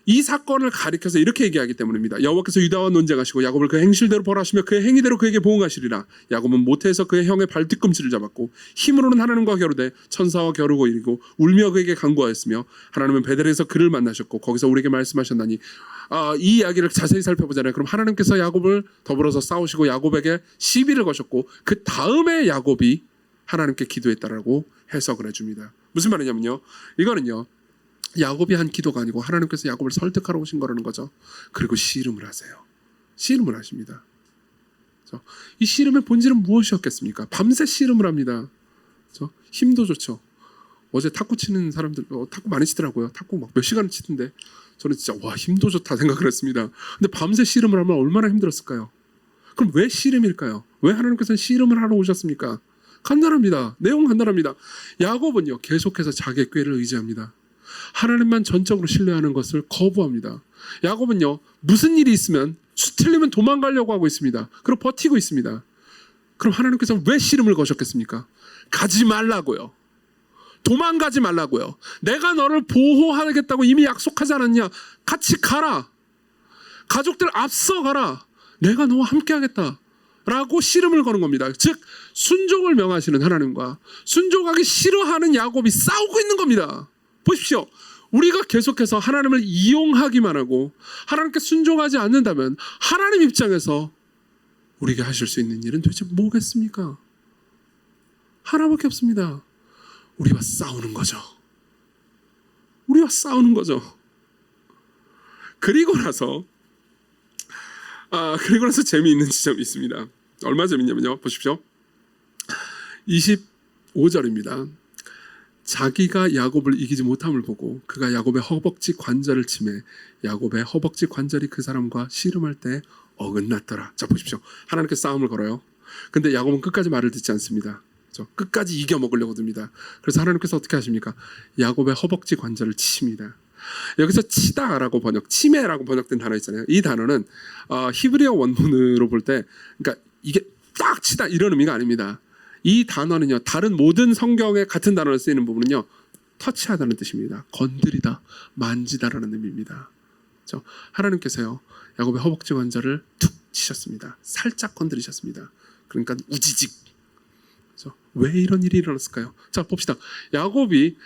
이 사건을 가리켜서 이렇게 얘기하기 때문입니다. 여호와께서 유다와 논쟁하시고 야곱을 그 행실대로 벌하시며 그의 행위대로 그에게 보응하시리라. 야곱은 모태에서 그의 형의 발뒤꿈치를 잡았고 힘으로는 하나님과 겨루되 천사와 겨루고 이르고 울며 그에게 간구하였으며 하나님은 베델에서 그를 만나셨고 거기서 우리에게 말씀하셨나니 이 이야기를 자세히 살펴보잖아요. 그럼 하나님께서 야곱을 더불어서 싸우시고 야곱에게 시비를 거셨고 그 다음에 야곱이 하나님께 기도했다라고 해석을 해줍니다. 무슨 말이냐면요, 이거는요 야곱이 한 기도가 아니고 하나님께서 야곱을 설득하러 오신 거라는 거죠. 그리고 씨름을 하세요. 씨름을 하십니다. 이 씨름의 본질은 무엇이었겠습니까? 밤새 씨름을 합니다. 힘도 좋죠. 어제 탁구 치는 사람들 탁구 많이 치더라고요. 탁구 막 몇 시간 치던데 저는 진짜 와 힘도 좋다 생각을 했습니다. 근데 밤새 씨름을 하면 얼마나 힘들었을까요? 그럼 왜 씨름일까요? 왜 하나님께서는 씨름을 하러 오셨습니까? 간단합니다. 내용 간단합니다. 야곱은요 계속해서 자기의 꾀를 의지합니다. 하나님만 전적으로 신뢰하는 것을 거부합니다. 야곱은요 무슨 일이 있으면 수틀리면 도망가려고 하고 있습니다. 그리고 버티고 있습니다. 그럼 하나님께서 왜 씨름을 거셨겠습니까? 가지 말라고요. 도망가지 말라고요. 내가 너를 보호하겠다고 이미 약속하지 않았냐? 같이 가라. 가족들 앞서 가라. 내가 너와 함께 하겠다. 라고 씨름을 거는 겁니다. 즉 순종을 명하시는 하나님과 순종하기 싫어하는 야곱이 싸우고 있는 겁니다. 보십시오. 우리가 계속해서 하나님을 이용하기만 하고 하나님께 순종하지 않는다면 하나님 입장에서 우리에게 하실 수 있는 일은 도대체 뭐겠습니까? 하나밖에 없습니다. 우리와 싸우는 거죠. 우리와 싸우는 거죠. 그리고 나서 재미있는 지점이 있습니다. 얼마나 재밌냐면요. 보십시오. 25절입니다. 자기가 야곱을 이기지 못함을 보고 그가 야곱의 허벅지 관절을 치매 야곱의 허벅지 관절이 그 사람과 씨름할 때 어긋났더라. 자 보십시오. 하나님께서 싸움을 걸어요. 근데 야곱은 끝까지 말을 듣지 않습니다. 끝까지 이겨먹으려고 듭니다. 그래서 하나님께서 어떻게 하십니까? 야곱의 허벅지 관절을 치십니다. 여기서 치다라고 치매라고 번역된 단어 있잖아요. 이 단어는 히브리어 원문으로 볼 때 그러니까 이게 딱 치다 이런 의미가 아닙니다. 이 단어는요 다른 모든 성경에 같은 단어를 쓰이는 부분은요 터치하다는 뜻입니다. 건드리다, 만지다라는 의미입니다. 그렇죠? 하나님께서요 야곱의 허벅지 관절을 툭 치셨습니다. 살짝 건드리셨습니다. 그러니까 우지직. 그렇죠? 왜 이런 일이 일어났을까요? 자 봅시다. 야곱의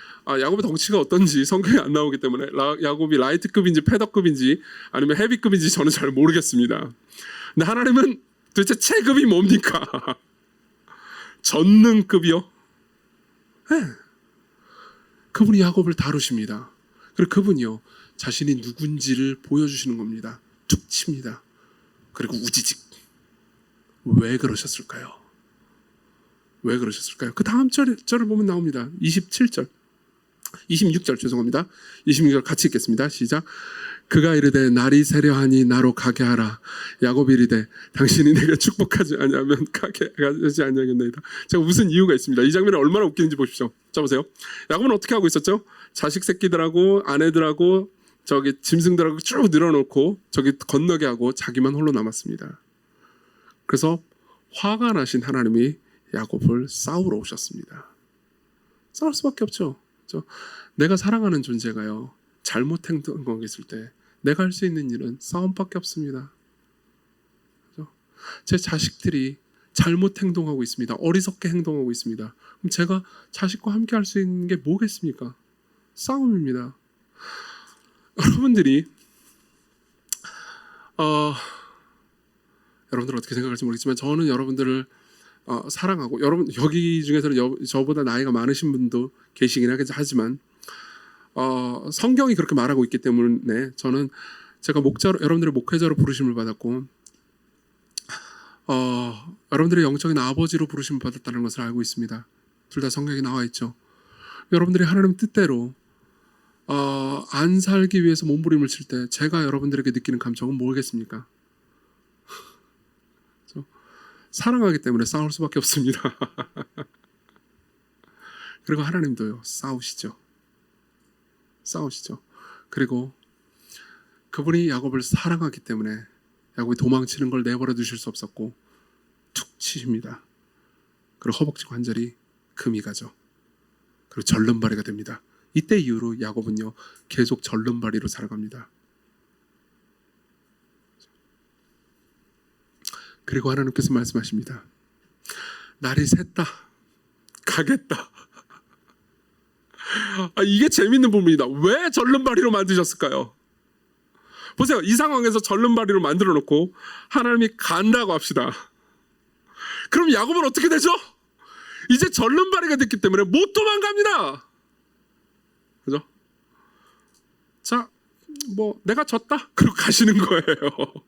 덩치가 어떤지 성경에 안 나오기 때문에 야곱이 라이트급인지 패더급인지 아니면 헤비급인지 저는 잘 모르겠습니다. 근데 하나님은 도대체 체급이 뭡니까? 전능급이요? 네. 그분이 야곱을 다루십니다. 그리고 그분이요 자신이 누군지를 보여주시는 겁니다. 툭 칩니다. 그리고 우지직. 왜 그러셨을까요? 왜 그러셨을까요? 그 다음 절을 보면 나옵니다. 26절 죄송합니다. 26절 같이 읽겠습니다. 시작. 그가 이르되 날이 세려하니 나로 가게 하라. 야곱이 이르되 당신이 내게 축복하지 아니하면 가게 하지 아니하겠나이다. 제가 무슨 이유가 있습니다. 이 장면이 얼마나 웃기는지 보십시오. 자 보세요. 야곱은 어떻게 하고 있었죠? 자식 새끼들하고 아내들하고 저기 짐승들하고 쭉 늘어놓고 저기 건너게 하고 자기만 홀로 남았습니다. 그래서 화가 나신 하나님이 야곱을 싸우러 오셨습니다. 싸울 수밖에 없죠. 그렇죠? 내가 사랑하는 존재가요 잘못 행동했을 때 내가 할 수 있는 일은 싸움밖에 없습니다. 그렇죠? 제 자식들이 잘못 행동하고 있습니다. 어리석게 행동하고 있습니다. 그럼 제가 자식과 함께 할 수 있는 게 뭐겠습니까? 싸움입니다. 여러분들 어떻게 생각할지 모르겠지만 저는 여러분들을 사랑하고 여러분 여기 중에서는 저보다 나이가 많으신 분도 계시긴 하지만 성경이 그렇게 말하고 있기 때문에 저는 제가 여러분들의 목회자로 부르심을 받았고 여러분들의 영적인 아버지로 부르심을 받았다는 것을 알고 있습니다. 둘 다 성경에 나와 있죠. 여러분들이 하나님 뜻대로 안 살기 위해서 몸부림을 칠 때 제가 여러분들에게 느끼는 감정은 뭐겠습니까? 사랑하기 때문에 싸울 수밖에 없습니다. 그리고 하나님도요 싸우시죠. 그리고 그분이 야곱을 사랑하기 때문에 야곱이 도망치는 걸 내버려 두실 수 없었고 툭 치십니다. 그리고 허벅지 관절이 금이 가죠. 그리고 절름발이가 됩니다. 이때 이후로 야곱은요 계속 절름발이로 살아갑니다. 그리고 하나님께서 말씀하십니다. 날이 샜다. 가겠다. 이게 재밌는 부분이다. 왜 절름발이로 만드셨을까요? 보세요. 이 상황에서 절름발이로 만들어 놓고 하나님이 간다고 합시다. 그럼 야곱은 어떻게 되죠? 이제 절름발이가 됐기 때문에 못 도망갑니다. 그죠? 자, 내가 졌다. 그리고 가시는 거예요.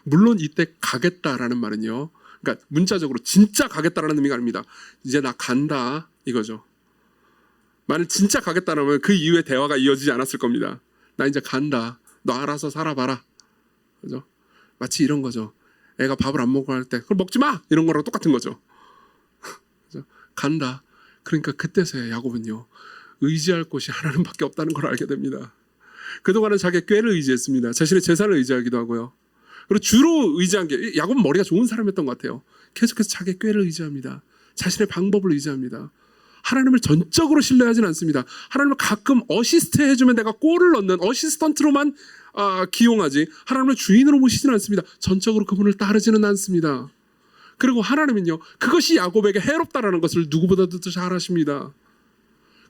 물론 이때 가겠다라는 말은요, 그러니까 문자적으로 진짜 가겠다라는 의미가 아닙니다. 이제 나 간다 이거죠. 만약 진짜 가겠다라면 그 이후에 대화가 이어지지 않았을 겁니다. 나 이제 간다. 너 알아서 살아봐라. 그죠? 마치 이런 거죠. 애가 밥을 안 먹고 할 때 그걸 먹지 마! 이런 거랑 똑같은 거죠. 그죠? 간다. 그러니까 그때서야 야곱은요, 의지할 곳이 하나님밖에 없다는 걸 알게 됩니다. 그동안은 자기의 꾀를 의지했습니다. 자신의 재산을 의지하기도 하고요. 그리고 주로 의지한 게, 야곱은 머리가 좋은 사람이었던 것 같아요. 계속해서 자기의 꾀를 의지합니다. 자신의 방법을 의지합니다. 하나님을 전적으로 신뢰하지는 않습니다. 하나님을 가끔 어시스트 해주면 내가 골을 넣는 어시스턴트로만 기용하지, 하나님을 주인으로 모시지는 않습니다. 전적으로 그분을 따르지는 않습니다. 그리고 하나님은요, 그것이 야곱에게 해롭다라는 것을 누구보다도 잘 아십니다.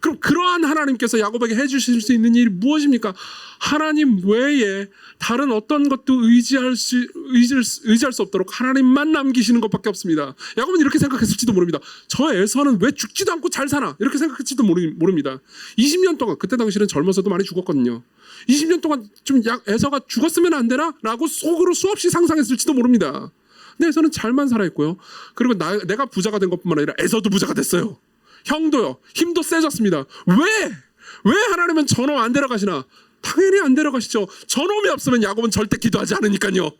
그럼 그러한 하나님께서 야곱에게 해주실 수 있는 일이 무엇입니까? 하나님 외에 다른 어떤 것도 의지할 수 없도록 하나님만 남기시는 것밖에 없습니다. 야곱은 이렇게 생각했을지도 모릅니다. 저 에서는 왜 죽지도 않고 잘 사나? 이렇게 생각했을지도 모릅니다. 20년 동안, 그때 당시에는 젊어서도 많이 죽었거든요. 20년 동안 좀 에서가 죽었으면 안 되나? 라고 속으로 수없이 상상했을지도 모릅니다. 근데 에서는 잘만 살아있고요. 그리고 내가 부자가 된 것뿐만 아니라 에서도 부자가 됐어요. 형도요. 힘도 세졌습니다. 왜 하나님은 저놈 안 데려가시나? 당연히 안 데려가시죠. 저놈이 없으면 야곱은 절대 기도하지 않으니까요.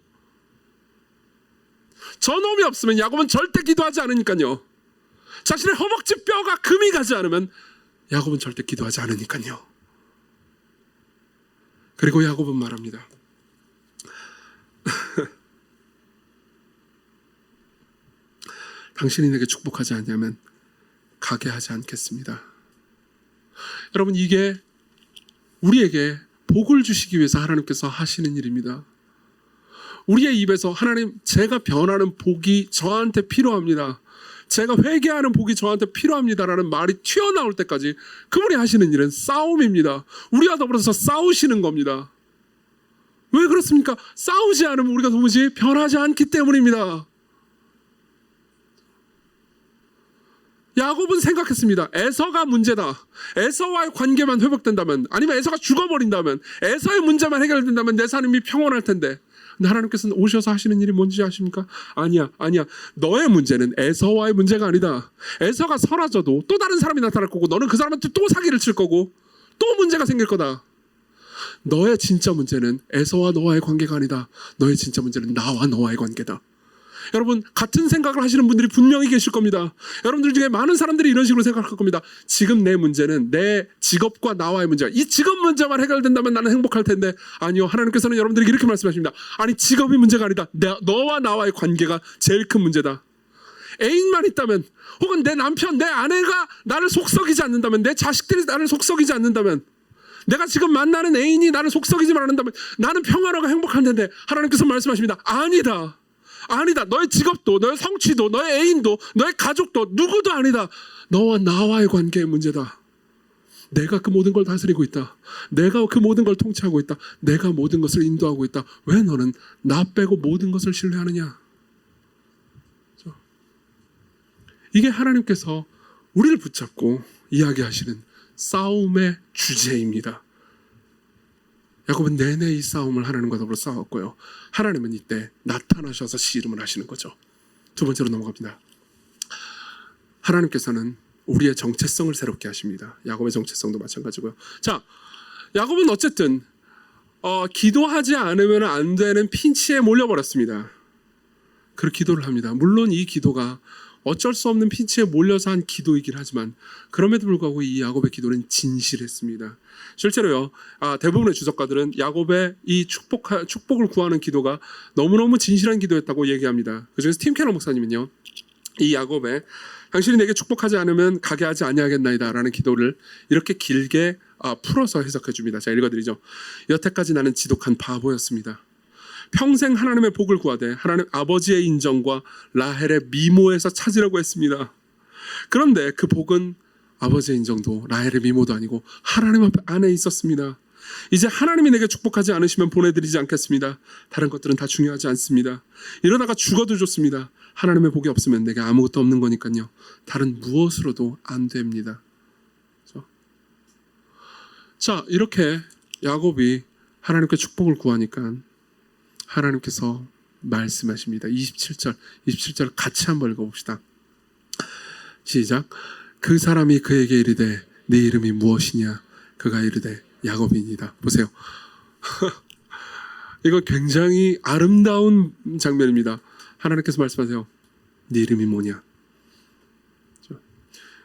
저놈이 없으면 야곱은 절대 기도하지 않으니까요. 자신의 허벅지 뼈가 금이 가지 않으면 야곱은 절대 기도하지 않으니까요. 그리고 야곱은 말합니다. 당신이 내게 축복하지 않냐면 가게 하지 않겠습니다. 여러분, 이게 우리에게 복을 주시기 위해서 하나님께서 하시는 일입니다. 우리의 입에서 하나님, 제가 변하는 복이 저한테 필요합니다. 제가 회개하는 복이 저한테 필요합니다라는 말이 튀어나올 때까지 그분이 하시는 일은 싸움입니다. 우리와 더불어서 싸우시는 겁니다. 왜 그렇습니까? 싸우지 않으면 우리가 도무지 변하지 않기 때문입니다. 야곱은 생각했습니다. 에서가 문제다. 에서와의 관계만 회복된다면, 아니면 에서가 죽어버린다면, 에서의 문제만 해결된다면 내 삶이 평온할 텐데, 근데 하나님께서는 오셔서 하시는 일이 뭔지 아십니까? 아니야. 너의 문제는 에서와의 문제가 아니다. 에서가 사라져도 또 다른 사람이 나타날 거고, 너는 그 사람한테 또 사기를 칠 거고, 또 문제가 생길 거다. 너의 진짜 문제는 에서와 너와의 관계가 아니다. 너의 진짜 문제는 나와 너와의 관계다. 여러분, 같은 생각을 하시는 분들이 분명히 계실 겁니다. 여러분들 중에 많은 사람들이 이런 식으로 생각할 겁니다. 지금 내 문제는 내 직업과 나와의 문제야. 이 직업 문제만 해결된다면 나는 행복할 텐데, 아니요, 하나님께서는 여러분들에게 이렇게 말씀하십니다. 아니, 직업이 문제가 아니다. 너와 나와의 관계가 제일 큰 문제다. 애인만 있다면, 혹은 내 남편, 내 아내가 나를 속썩이지 않는다면, 내 자식들이 나를 속썩이지 않는다면, 내가 지금 만나는 애인이 나를 속썩이지만 않는다면 나는 평안하고 행복할 텐데, 하나님께서 말씀하십니다. 아니다. 너의 직업도, 너의 성취도, 너의 애인도, 너의 가족도, 누구도 아니다. 너와 나와의 관계의 문제다. 내가 그 모든 걸 다스리고 있다. 내가 그 모든 걸 통치하고 있다. 내가 모든 것을 인도하고 있다. 왜 너는 나 빼고 모든 것을 신뢰하느냐? 이게 하나님께서 우리를 붙잡고 이야기하시는 싸움의 주제입니다. 야곱은 내내 이 싸움을 하나님과 더불어 싸웠고요. 하나님은 이때 나타나셔서 씨름을 하시는 거죠. 두 번째로 넘어갑니다. 하나님께서는 우리의 정체성을 새롭게 하십니다. 야곱의 정체성도 마찬가지고요. 자, 야곱은 어쨌든 기도하지 않으면 안 되는 핀치에 몰려버렸습니다. 그리고 기도를 합니다. 물론 이 기도가 어쩔 수 없는 핀치에 몰려서 한 기도이긴 하지만, 그럼에도 불구하고 이 야곱의 기도는 진실했습니다. 실제로요, 대부분의 주석가들은 야곱의 이 축복을 구하는 기도가 너무너무 진실한 기도였다고 얘기합니다. 그중에서 팀 캐러 목사님은요, 이 야곱의 당신이 내게 축복하지 않으면 가게 하지 아니하겠나이다 라는 기도를 이렇게 길게 풀어서 해석해 줍니다. 제가 읽어드리죠. 여태까지 나는 지독한 바보였습니다. 평생 하나님의 복을 구하되 하나님 아버지의 인정과 라헬의 미모에서 찾으려고 했습니다. 그런데 그 복은 아버지의 인정도 라헬의 미모도 아니고 하나님 앞에 안에 있었습니다. 이제 하나님이 내게 축복하지 않으시면 보내드리지 않겠습니다. 다른 것들은 다 중요하지 않습니다. 이러다가 죽어도 좋습니다. 하나님의 복이 없으면 내게 아무것도 없는 거니까요. 다른 무엇으로도 안 됩니다. 그렇죠? 자, 이렇게 야곱이 하나님께 축복을 구하니까 하나님께서 말씀하십니다. 27절 같이 한번 읽어봅시다. 시작. 그 사람이 그에게 이르되 네 이름이 무엇이냐? 그가 이르되 야곱이니이다. 보세요. 이거 굉장히 아름다운 장면입니다. 하나님께서 말씀하세요. 네 이름이 뭐냐?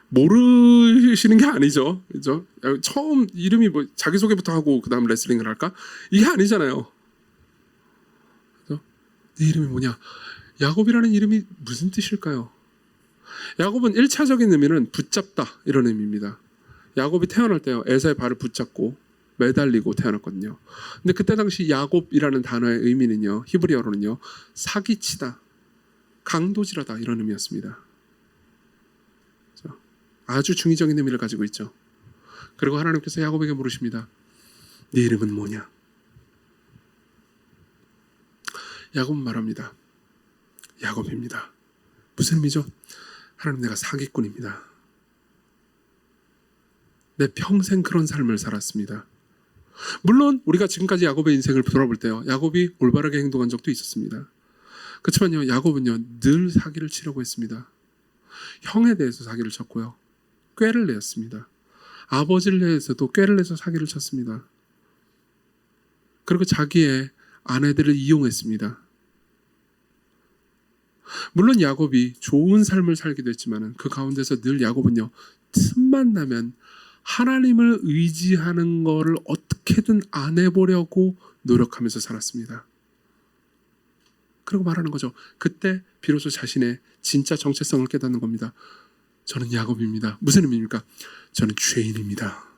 모르시는 게 아니죠. 그죠? 처음 이름이 뭐 자기소개부터 하고 그 다음 레슬링을 할까? 이게 아니잖아요. 그죠? 네 이름이 뭐냐? 야곱이라는 이름이 무슨 뜻일까요? 야곱은 1차적인 의미는 붙잡다 이런 의미입니다. 야곱이 태어날 때요, 에사의 발을 붙잡고 매달리고 태어났거든요. 근데 그때 당시 야곱이라는 단어의 의미는요, 히브리어로는요, 사기치다, 강도질하다 이런 의미였습니다. 아주 중의적인 의미를 가지고 있죠. 그리고 하나님께서 야곱에게 물으십니다. 네 이름은 뭐냐? 야곱은 말합니다. 야곱입니다. 무슨 의미죠? 하나님, 내가 사기꾼입니다. 내 평생 그런 삶을 살았습니다. 물론 우리가 지금까지 야곱의 인생을 돌아볼 때요, 야곱이 올바르게 행동한 적도 있었습니다. 그렇지만요, 야곱은요 늘 사기를 치려고 했습니다. 형에 대해서 사기를 쳤고요, 꾀를 내었습니다. 아버지를 대해서도 꾀를 내서 사기를 쳤습니다. 그리고 자기의 아내들을 이용했습니다. 물론 야곱이 좋은 삶을 살기도 했지만 그 가운데서 늘 야곱은요, 틈만 나면 하나님을 의지하는 것을 어떻게든 안 해보려고 노력하면서 살았습니다. 그리고 말하는 거죠. 그때 비로소 자신의 진짜 정체성을 깨닫는 겁니다. 저는 야곱입니다. 무슨 의미입니까? 저는 죄인입니다.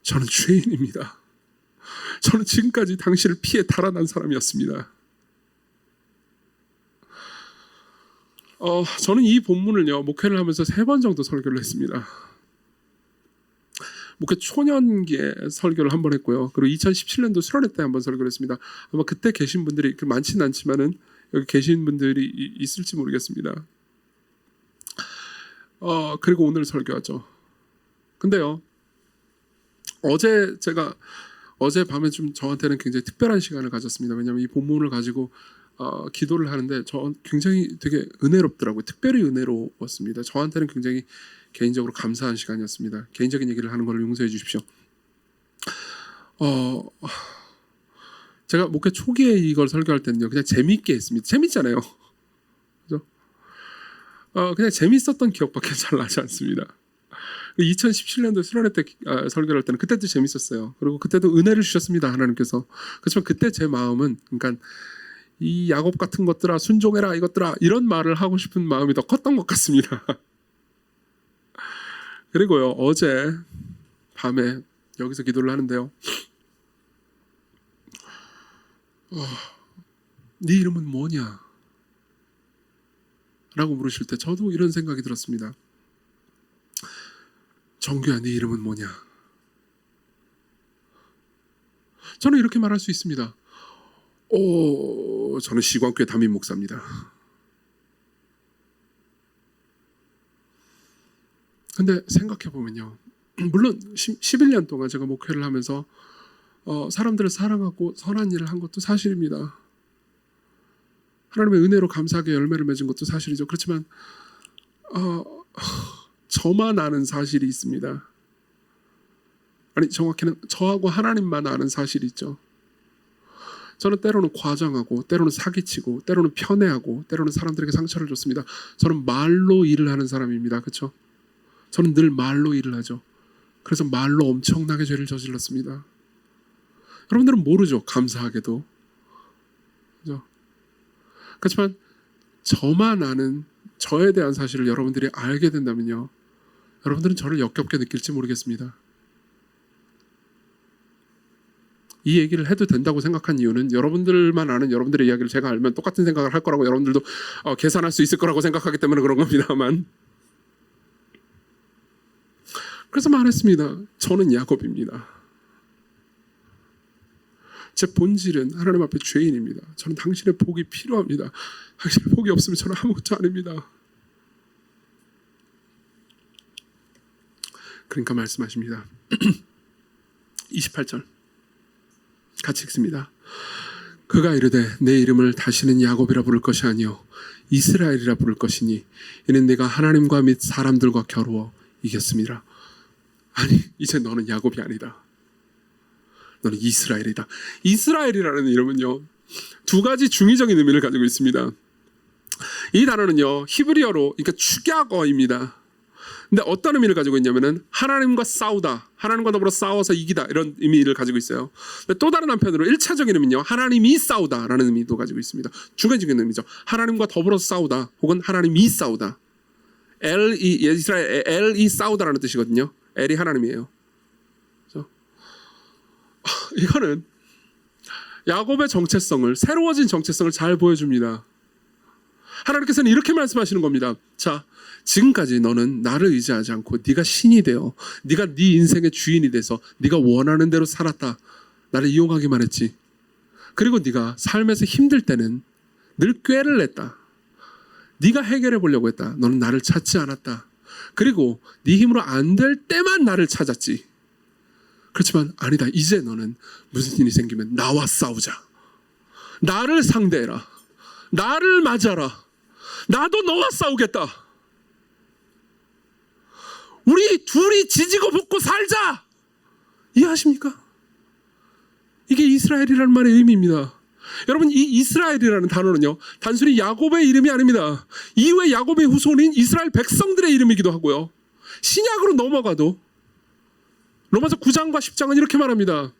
저는 죄인입니다. 저는 지금까지 당신을 피해 달아난 사람이었습니다. 저는 이 본문을요, 목회를 하면서 3번 정도 설교를 했습니다. 목회 초년기에 설교를 한 번 했고요. 그리고 2017년도 수련회 때 한 번 설교를 했습니다. 아마 그때 계신 분들이 많지는 않지만은 여기 계신 분들이 있을지 모르겠습니다. 그리고 오늘 설교하죠. 근데요, 어젯밤에 좀 저한테는 굉장히 특별한 시간을 가졌습니다. 왜냐하면 이 본문을 가지고 기도를 하는데 굉장히 되게 은혜롭더라고요. 특별히 은혜로웠습니다. 저한테는 굉장히 개인적으로 감사한 시간이었습니다. 개인적인 얘기를 하는 걸 용서해 주십시오. 제가 목회 초기에 이걸 설교할 때는요, 그냥 재미있게 했습니다. 재밌잖아요. 그죠? 그냥 재밌었던 기억밖에 잘 나지 않습니다. 2017년도 수련회 때 설교를 할 때는 그때도 재밌었어요. 그리고 그때도 은혜를 주셨습니다, 하나님께서. 그렇지만 그때 제 마음은, 그러니까 이 야곱 같은 것들아 순종해라 이것들아 이런 말을 하고 싶은 마음이 더 컸던 것 같습니다. 그리고요, 어제 밤에 여기서 기도를 하는데요, 네 이름은 뭐냐? 라고 물으실 때 저도 이런 생각이 들었습니다. 정규야, 네 이름은 뭐냐? 저는 이렇게 말할 수 있습니다. 저는 시광교회 담임 목사입니다. 근데 생각해보면요, 물론 11년 동안 제가 목회를 하면서 사람들을 사랑하고 선한 일을 한 것도 사실입니다. 하나님의 은혜로 감사하게 열매를 맺은 것도 사실이죠. 그렇지만 저만 아는 사실이 있습니다. 아니, 정확히는 저하고 하나님만 아는 사실이 있죠. 저는 때로는 과장하고, 때로는 사기치고, 때로는 편애하고, 때로는 사람들에게 상처를 줬습니다. 저는 말로 일을 하는 사람입니다. 그렇죠? 저는 늘 말로 일을 하죠. 그래서 말로 엄청나게 죄를 저질렀습니다. 여러분들은 모르죠, 감사하게도. 그렇죠? 그렇지만 저만 아는 저에 대한 사실을 여러분들이 알게 된다면요, 여러분들은 저를 역겹게 느낄지 모르겠습니다. 이 얘기를 해도 된다고 생각한 이유는 여러분들만 아는 여러분들의 이야기를 제가 알면 똑같은 생각을 할 거라고 여러분들도 계산할 수 있을 거라고 생각하기 때문에 그런 겁니다만, 그래서 말했습니다. 저는 야곱입니다. 제 본질은 하나님 앞에 죄인입니다. 저는 당신의 복이 필요합니다. 당신의 복이 없으면 저는 아무것도 아닙니다. 그러니까 말씀하십니다. 28절 같이 읽습니다. 그가 이르되 내 이름을 다시는 야곱이라 부를 것이 아니요 이스라엘이라 부를 것이니 이는 내가 하나님과 및 사람들과 겨루어 이겼습니다. 아니, 이제 너는 야곱이 아니다. 너는 이스라엘이다. 이스라엘이라는 이름은요, 두 가지 중의적인 의미를 가지고 있습니다. 이 단어는요, 히브리어로, 그러니까 축약어입니다. 근데 어떤 의미를 가지고 있냐면은 하나님과 싸우다, 하나님과 더불어 싸워서 이기다, 이런 의미를 가지고 있어요. 근데 또 다른 한편으로 1차적인 의미는요, 하나님이 싸우다라는 의미도 가지고 있습니다. 중간적인 의미죠. 하나님과 더불어 싸우다, 혹은 하나님이 싸우다. 이스라엘 L이 싸우다라는 뜻이거든요. L이 하나님이에요. 그렇죠? 이거는 야곱의 정체성을, 새로워진 정체성을 잘 보여줍니다. 하나님께서는 이렇게 말씀하시는 겁니다. 자, 지금까지 너는 나를 의지하지 않고 네가 신이 되어 네가 네 인생의 주인이 돼서 네가 원하는 대로 살았다. 나를 이용하기만 했지. 그리고 네가 삶에서 힘들 때는 늘 꾀를 냈다. 네가 해결해 보려고 했다. 너는 나를 찾지 않았다. 그리고 네 힘으로 안 될 때만 나를 찾았지. 그렇지만 아니다. 이제 너는 무슨 일이 생기면 나와 싸우자. 나를 상대해라. 나를 맞아라. 나도 너와 싸우겠다. 우리 둘이 지지고 볶고 살자. 이해하십니까? 이게 이스라엘이라는 말의 의미입니다. 여러분, 이 이스라엘이라는 단어는요, 단순히 야곱의 이름이 아닙니다. 이후에 야곱의 후손인 이스라엘 백성들의 이름이기도 하고요. 신약으로 넘어가도 로마서 9장과 10장은 이렇게 말합니다.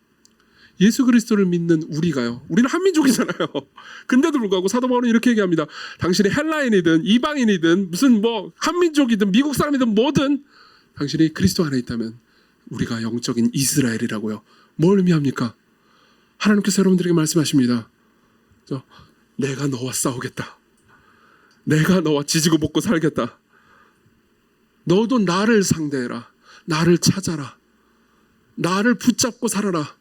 예수 그리스도를 믿는 우리가요, 우리는 한민족이잖아요. 근데도 불구하고 사도 바울은 이렇게 얘기합니다. 당신이 헬라인이든 이방인이든 무슨 뭐 한민족이든 미국 사람이든 뭐든 당신이 그리스도 안에 있다면 우리가 영적인 이스라엘이라고요. 뭘 의미합니까? 하나님께서 여러분들에게 말씀하십니다. 내가 너와 싸우겠다. 내가 너와 지지고 볶고 살겠다. 너도 나를 상대해라. 나를 찾아라. 나를 붙잡고 살아라.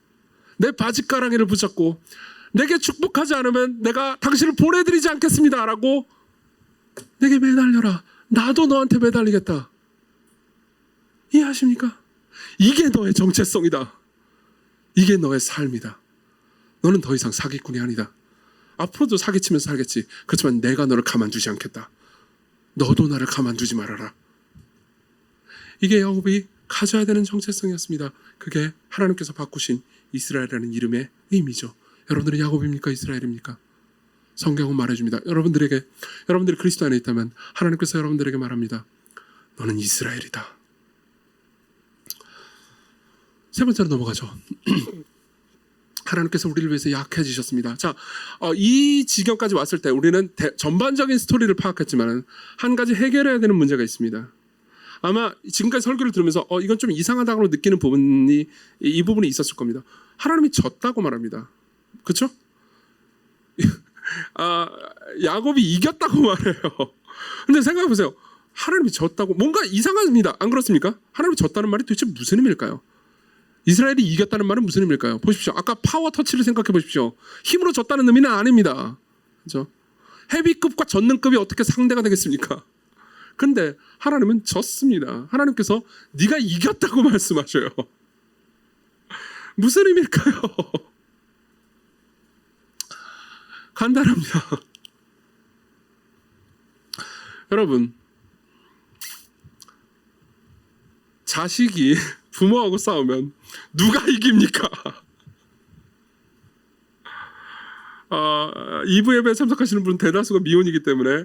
내 바짓가랑이를 붙잡고 내게 축복하지 않으면 내가 당신을 보내드리지 않겠습니다 라고 내게 매달려라. 나도 너한테 매달리겠다. 이해하십니까? 이게 너의 정체성이다. 이게 너의 삶이다. 너는 더 이상 사기꾼이 아니다. 앞으로도 사기치면서 살겠지. 그렇지만 내가 너를 가만두지 않겠다. 너도 나를 가만두지 말아라. 이게 야곱이 가져야 되는 정체성이었습니다. 그게 하나님께서 바꾸신 이스라엘이라는 이름의 의미죠. 여러분들은 야곱입니까? 이스라엘입니까? 성경은 말해줍니다. 여러분들이 그리스도 안에 있다면 하나님께서 여러분들에게 말합니다. 너는 이스라엘이다. 세 번째로 넘어가죠. 하나님께서 우리를 위해서 약해지셨습니다. 자, 이 지경까지 왔을 때 우리는 전반적인 스토리를 파악했지만 한 가지 해결해야 되는 문제가 있습니다. 아마 지금까지 설교를 들으면서 이건 좀 이상하다고 느끼는 부분이 이 부분이 있었을 겁니다. 하나님이 졌다고 말합니다. 그렇죠? 야곱이 이겼다고 말해요. 근데 생각해 보세요. 하나님이 졌다고 뭔가 이상합니다. 안 그렇습니까? 하나님이 졌다는 말이 도대체 무슨 의미일까요? 이스라엘이 이겼다는 말은 무슨 의미일까요? 보십시오. 아까 파워 터치를 생각해 보십시오. 힘으로 졌다는 의미는 아닙니다. 그렇죠? 헤비급과 전능급이 어떻게 상대가 되겠습니까? 근데 하나님은 졌습니다. 하나님께서 네가 이겼다고 말씀하셔요. 무슨 의미일까요? 간단합니다. 여러분, 자식이 부모하고 싸우면 누가 이깁니까? 2부 예배에 참석하시는 분은 대다수가 미혼이기 때문에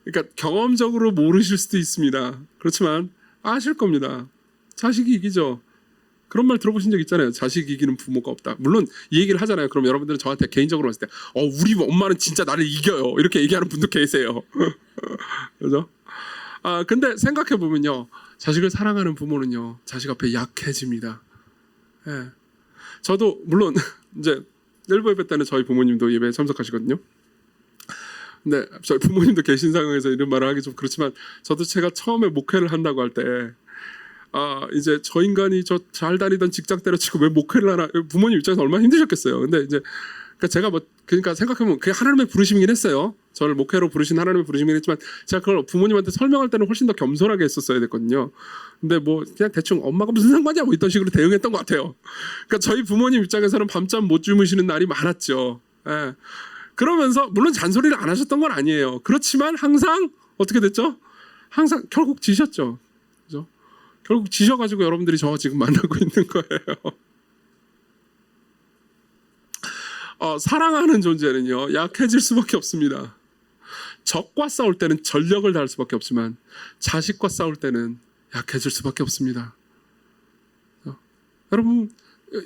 그러니까 경험적으로 모르실 수도 있습니다. 그렇지만 아실 겁니다. 자식이 이기죠. 그런 말 들어보신 적 있잖아요. 자식이 이기는 부모가 없다. 물론 이 얘기를 하잖아요. 그럼 여러분들은 저한테 개인적으로 봤을 때 우리 엄마는 진짜 나를 이겨요. 이렇게 얘기하는 분도 계세요. 그렇죠? 근데 생각해 보면요, 자식을 사랑하는 부모는요, 자식 앞에 약해집니다. 예. 저도 물론 이제 일부 예배 때는 저희 부모님도 예배에 참석하시거든요. 근데 저희 부모님도 계신 상황에서 이런 말을 하기 좀 그렇지만 저도 제가 처음에 목회를 한다고 할 때 이제 저 인간이 저 잘 다니던 직장 때려치고 왜 목회를 하나, 부모님 입장에서 얼마나 힘드셨겠어요. 근데 이제 그러니까 제가 그러니까 생각해보면 그게 하나님의 부르심이긴 했어요. 저를 목회로 부르신 하나님의 부르심이긴 했지만 제가 그걸 부모님한테 설명할 때는 훨씬 더 겸손하게 했었어야 됐거든요. 근데 뭐 그냥 대충 엄마가 무슨 상관이야 뭐 이런 식으로 대응했던 것 같아요. 그러니까 저희 부모님 입장에서는 밤잠 못 주무시는 날이 많았죠. 예. 그러면서 물론 잔소리를 안 하셨던 건 아니에요. 그렇지만 항상 어떻게 됐죠? 항상 결국 지셨죠. 그죠? 결국 지셔가지고 여러분들이 저 지금 만나고 있는 거예요. 사랑하는 존재는요 약해질 수밖에 없습니다. 적과 싸울 때는 전력을 다할 수밖에 없지만 자식과 싸울 때는 약해질 수밖에 없습니다. 여러분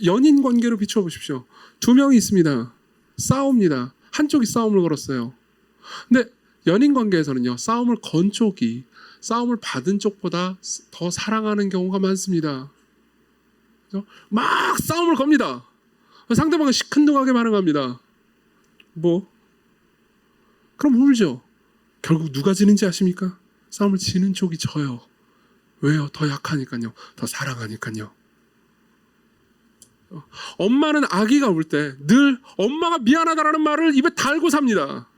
연인 관계로 비추어 보십시오. 두 명이 있습니다. 싸웁니다. 한쪽이 싸움을 걸었어요. 근데 연인 관계에서는요 싸움을 건 쪽이 싸움을 받은 쪽보다 더 사랑하는 경우가 많습니다. 그렇죠? 막 싸움을 겁니다. 상대방은 시큰둥하게 반응합니다. 뭐? 그럼 울죠. 결국 누가 지는지 아십니까? 싸움을 지는 쪽이 져요. 왜요? 더 약하니까요. 더 사랑하니까요. 엄마는 아기가 울 때 늘 엄마가 미안하다라는 말을 입에 달고 삽니다.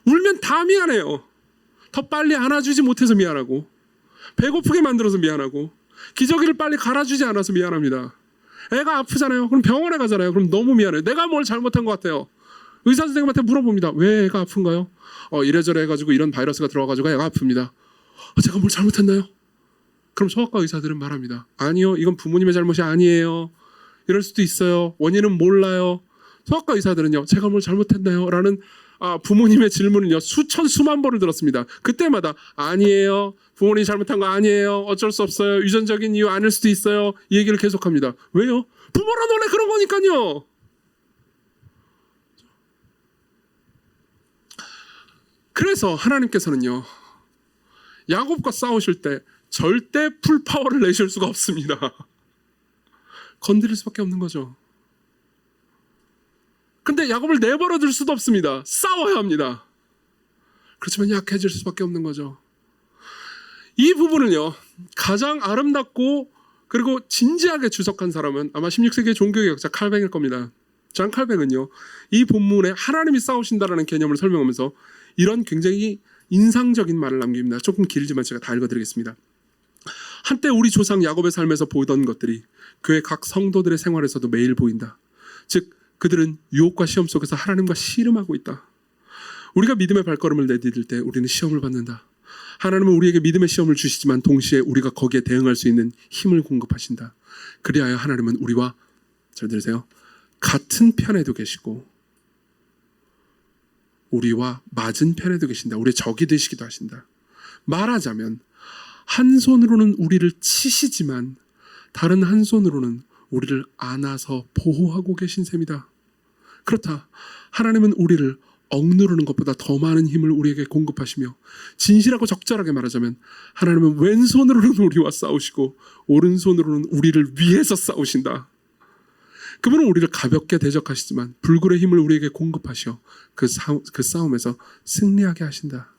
울면 다 미안해요. 더 빨리 안아주지 못해서 미안하고 배고프게 만들어서 미안하고 기저귀를 빨리 갈아주지 않아서 미안합니다. 애가 아프잖아요. 그럼 병원에 가잖아요. 그럼 너무 미안해요. 내가 뭘 잘못한 것 같아요. 의사 선생님한테 물어봅니다. 왜 애가 아픈가요? 이래저래 해가지고 이런 바이러스가 들어와가지고 애가 아픕니다. 제가 뭘 잘못했나요? 그럼 소아과 의사들은 말합니다. 아니요, 이건 부모님의 잘못이 아니에요. 이럴 수도 있어요. 원인은 몰라요. 소아과 의사들은요, 제가 뭘 잘못했나요? 라는 부모님의 질문을요 수천 수만 번을 들었습니다. 그때마다 아니에요. 부모님이 잘못한 거 아니에요. 어쩔 수 없어요. 유전적인 이유 아닐 수도 있어요. 이 얘기를 계속합니다. 왜요? 부모란 원래 그런 거니까요. 그래서 하나님께서는요 야곱과 싸우실 때 절대 풀파워를 내실 수가 없습니다. 건드릴 수밖에 없는 거죠. 근데 야곱을 내버려 둘 수도 없습니다. 싸워야 합니다. 그렇지만 약해질 수밖에 없는 거죠. 이 부분을요 가장 아름답고 그리고 진지하게 주석한 사람은 아마 16세기의 종교개혁자 칼뱅일 겁니다. 잔 칼뱅은요 이 본문에 하나님이 싸우신다라는 개념을 설명하면서 이런 굉장히 인상적인 말을 남깁니다. 조금 길지만 제가 다 읽어드리겠습니다. 한때 우리 조상 야곱의 삶에서 보던 것들이 그의 각 성도들의 생활에서도 매일 보인다. 즉 그들은 유혹과 시험 속에서 하나님과 씨름하고 있다. 우리가 믿음의 발걸음을 내디딜 때 우리는 시험을 받는다. 하나님은 우리에게 믿음의 시험을 주시지만 동시에 우리가 거기에 대응할 수 있는 힘을 공급하신다. 그리하여 하나님은 우리와 잘 들으세요. 같은 편에도 계시고 우리와 맞은 편에도 계신다. 우리의 적이 되시기도 하신다. 말하자면 한 손으로는 우리를 치시지만 다른 한 손으로는 우리를 안아서 보호하고 계신 셈이다. 그렇다. 하나님은 우리를 억누르는 것보다 더 많은 힘을 우리에게 공급하시며 진실하고 적절하게 말하자면 하나님은 왼손으로는 우리와 싸우시고 오른손으로는 우리를 위해서 싸우신다. 그분은 우리를 가볍게 대적하시지만 불굴의 힘을 우리에게 공급하시어 그 싸움에서 승리하게 하신다.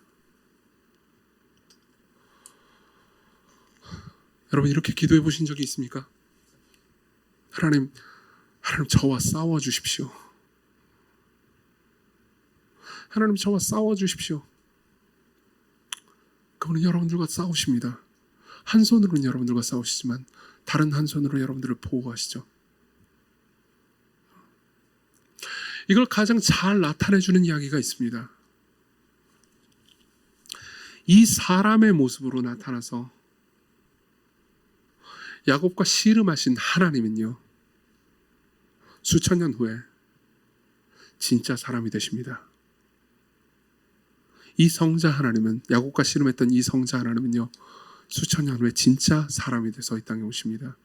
여러분 이렇게 기도해 보신 적이 있습니까? 하나님 저와 싸워 주십시오. 하나님 저와 싸워 주십시오. 그분은 여러분들과 싸우십니다. 한 손으로는 여러분들과 싸우시지만 다른 한 손으로 여러분들을 보호하시죠. 이걸 가장 잘 나타내주는 이야기가 있습니다. 이 사람의 모습으로 나타나서 야곱과 씨름하신 하나님은요 수천 년 후에 진짜 사람이 되십니다. 이 성자 하나님은 야곱과 씨름했던 이 성자 하나님은요 수천 년 후에 진짜 사람이 돼서 이 땅에 오십니다.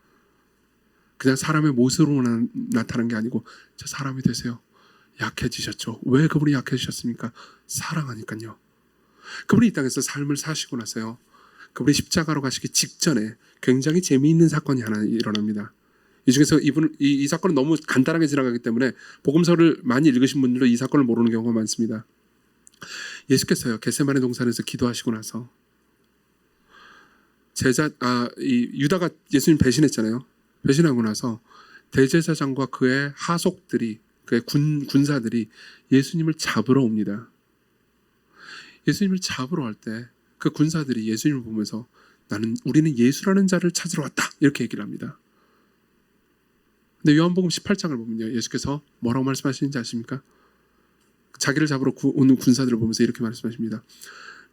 그냥 사람의 모습으로 나타난 게 아니고 저 사람이 되세요. 약해지셨죠. 왜 그분이 약해지셨습니까? 사랑하니까요. 그분이 이 땅에서 삶을 사시고 나서요 그분이 십자가로 가시기 직전에 굉장히 재미있는 사건이 하나 일어납니다. 이 중에서 이 사건은 너무 간단하게 지나가기 때문에 복음서를 많이 읽으신 분들도 이 사건을 모르는 경우가 많습니다. 예수께서요 겟세마네 동산에서 기도하시고 나서 유다가 예수님 배신했잖아요. 배신하고 나서 대제사장과 그의 하속들이, 그의 군사들이 예수님을 잡으러 옵니다. 예수님을 잡으러 갈 때 그 군사들이 예수님을 보면서 우리는 예수라는 자를 찾으러 왔다 이렇게 얘기를 합니다. 근데 요한복음 18장을 보면요 예수께서 뭐라고 말씀하시는지 아십니까? 자기를 잡으러 오는 군사들을 보면서 이렇게 말씀하십니다.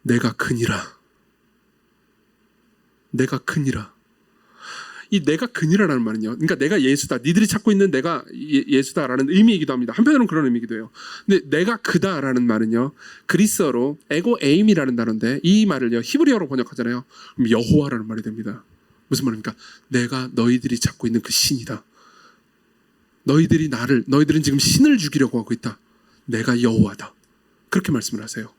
내가 크니라. 내가 크니라. 이 내가 크니라라는 말은요, 그러니까 내가 예수다, 니들이 찾고 있는 내가 예수다라는 의미이기도 합니다. 한편으로는 그런 의미이기도 해요. 근데 내가 크다라는 말은요 그리스어로 에고 에임이라는 단어인데 이 말을요 히브리어로 번역하잖아요. 그럼 여호와라는 말이 됩니다. 무슨 말입니까? 내가 너희들이 찾고 있는 그 신이다. 너희들은 지금 신을 죽이려고 하고 있다. 내가 여호와다. 그렇게 말씀을 하세요.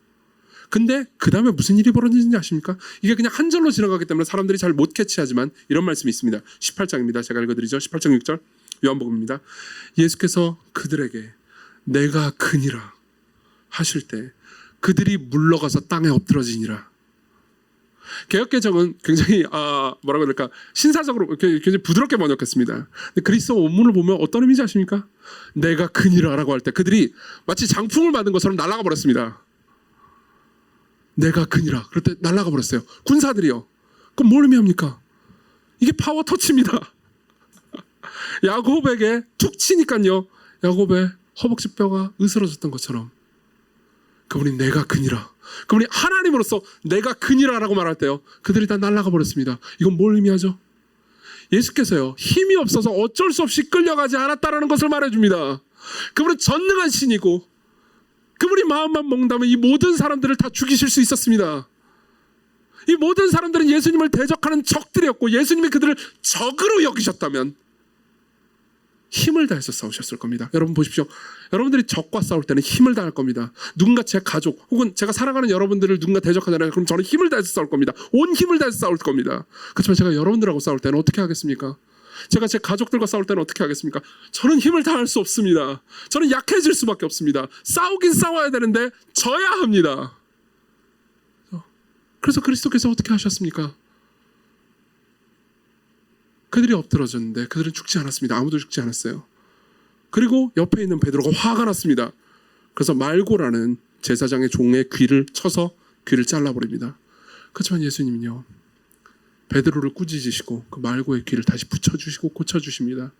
근데 그 다음에 무슨 일이 벌어지는지 아십니까? 이게 그냥 한 절로 지나가기 때문에 사람들이 잘 못 캐치하지만 이런 말씀이 있습니다. 18장입니다. 제가 읽어드리죠. 18장 6절 요한복음입니다. 예수께서 그들에게 내가 크니라 하실 때 그들이 물러가서 땅에 엎드러지니라. 개역개정은 굉장히 뭐라고 해야 될까 신사적으로 굉장히 부드럽게 번역했습니다. 근데 그리스어 원문을 보면 어떤 의미인지 아십니까? 내가 크니라라고 할 때 그들이 마치 장풍을 받은 것처럼 날아가 버렸습니다. 내가 크니라. 그럴 때 날아가 버렸어요. 군사들이요. 그럼 뭘 의미합니까? 이게 파워 터치입니다. 야곱에게 툭 치니까요. 야곱의 허벅지 뼈가 으스러졌던 것처럼 그분이 내가 크니라. 그분이 하나님으로서 내가 크니라라고 말할 때요. 그들이 다 날아가 버렸습니다. 이건 뭘 의미하죠? 예수께서요. 힘이 없어서 어쩔 수 없이 끌려가지 않았다라는 것을 말해줍니다. 그분은 전능한 신이고 그분이 마음만 먹는다면 이 모든 사람들을 다 죽이실 수 있었습니다. 이 모든 사람들은 예수님을 대적하는 적들이었고 예수님이 그들을 적으로 여기셨다면 힘을 다해서 싸우셨을 겁니다. 여러분 보십시오. 여러분들이 적과 싸울 때는 힘을 다할 겁니다. 누군가 제 가족 혹은 제가 사랑하는 여러분들을 누군가 대적하잖아요. 그럼 저는 힘을 다해서 싸울 겁니다. 온 힘을 다해서 싸울 겁니다. 그렇지만 제가 여러분들하고 싸울 때는 어떻게 하겠습니까? 제가 제 가족들과 싸울 때는 어떻게 하겠습니까? 저는 힘을 다할 수 없습니다. 저는 약해질 수밖에 없습니다. 싸우긴 싸워야 되는데 져야 합니다. 그래서 그리스도께서 어떻게 하셨습니까? 그들이 엎드러졌는데 그들은 죽지 않았습니다. 아무도 죽지 않았어요. 그리고 옆에 있는 베드로가 화가 났습니다. 그래서 말고라는 제사장의 종의 귀를 쳐서 귀를 잘라버립니다. 그렇지만 예수님은요 베드로를 꾸짖으시고 그 말고의 귀를 다시 붙여주시고 고쳐주십니다.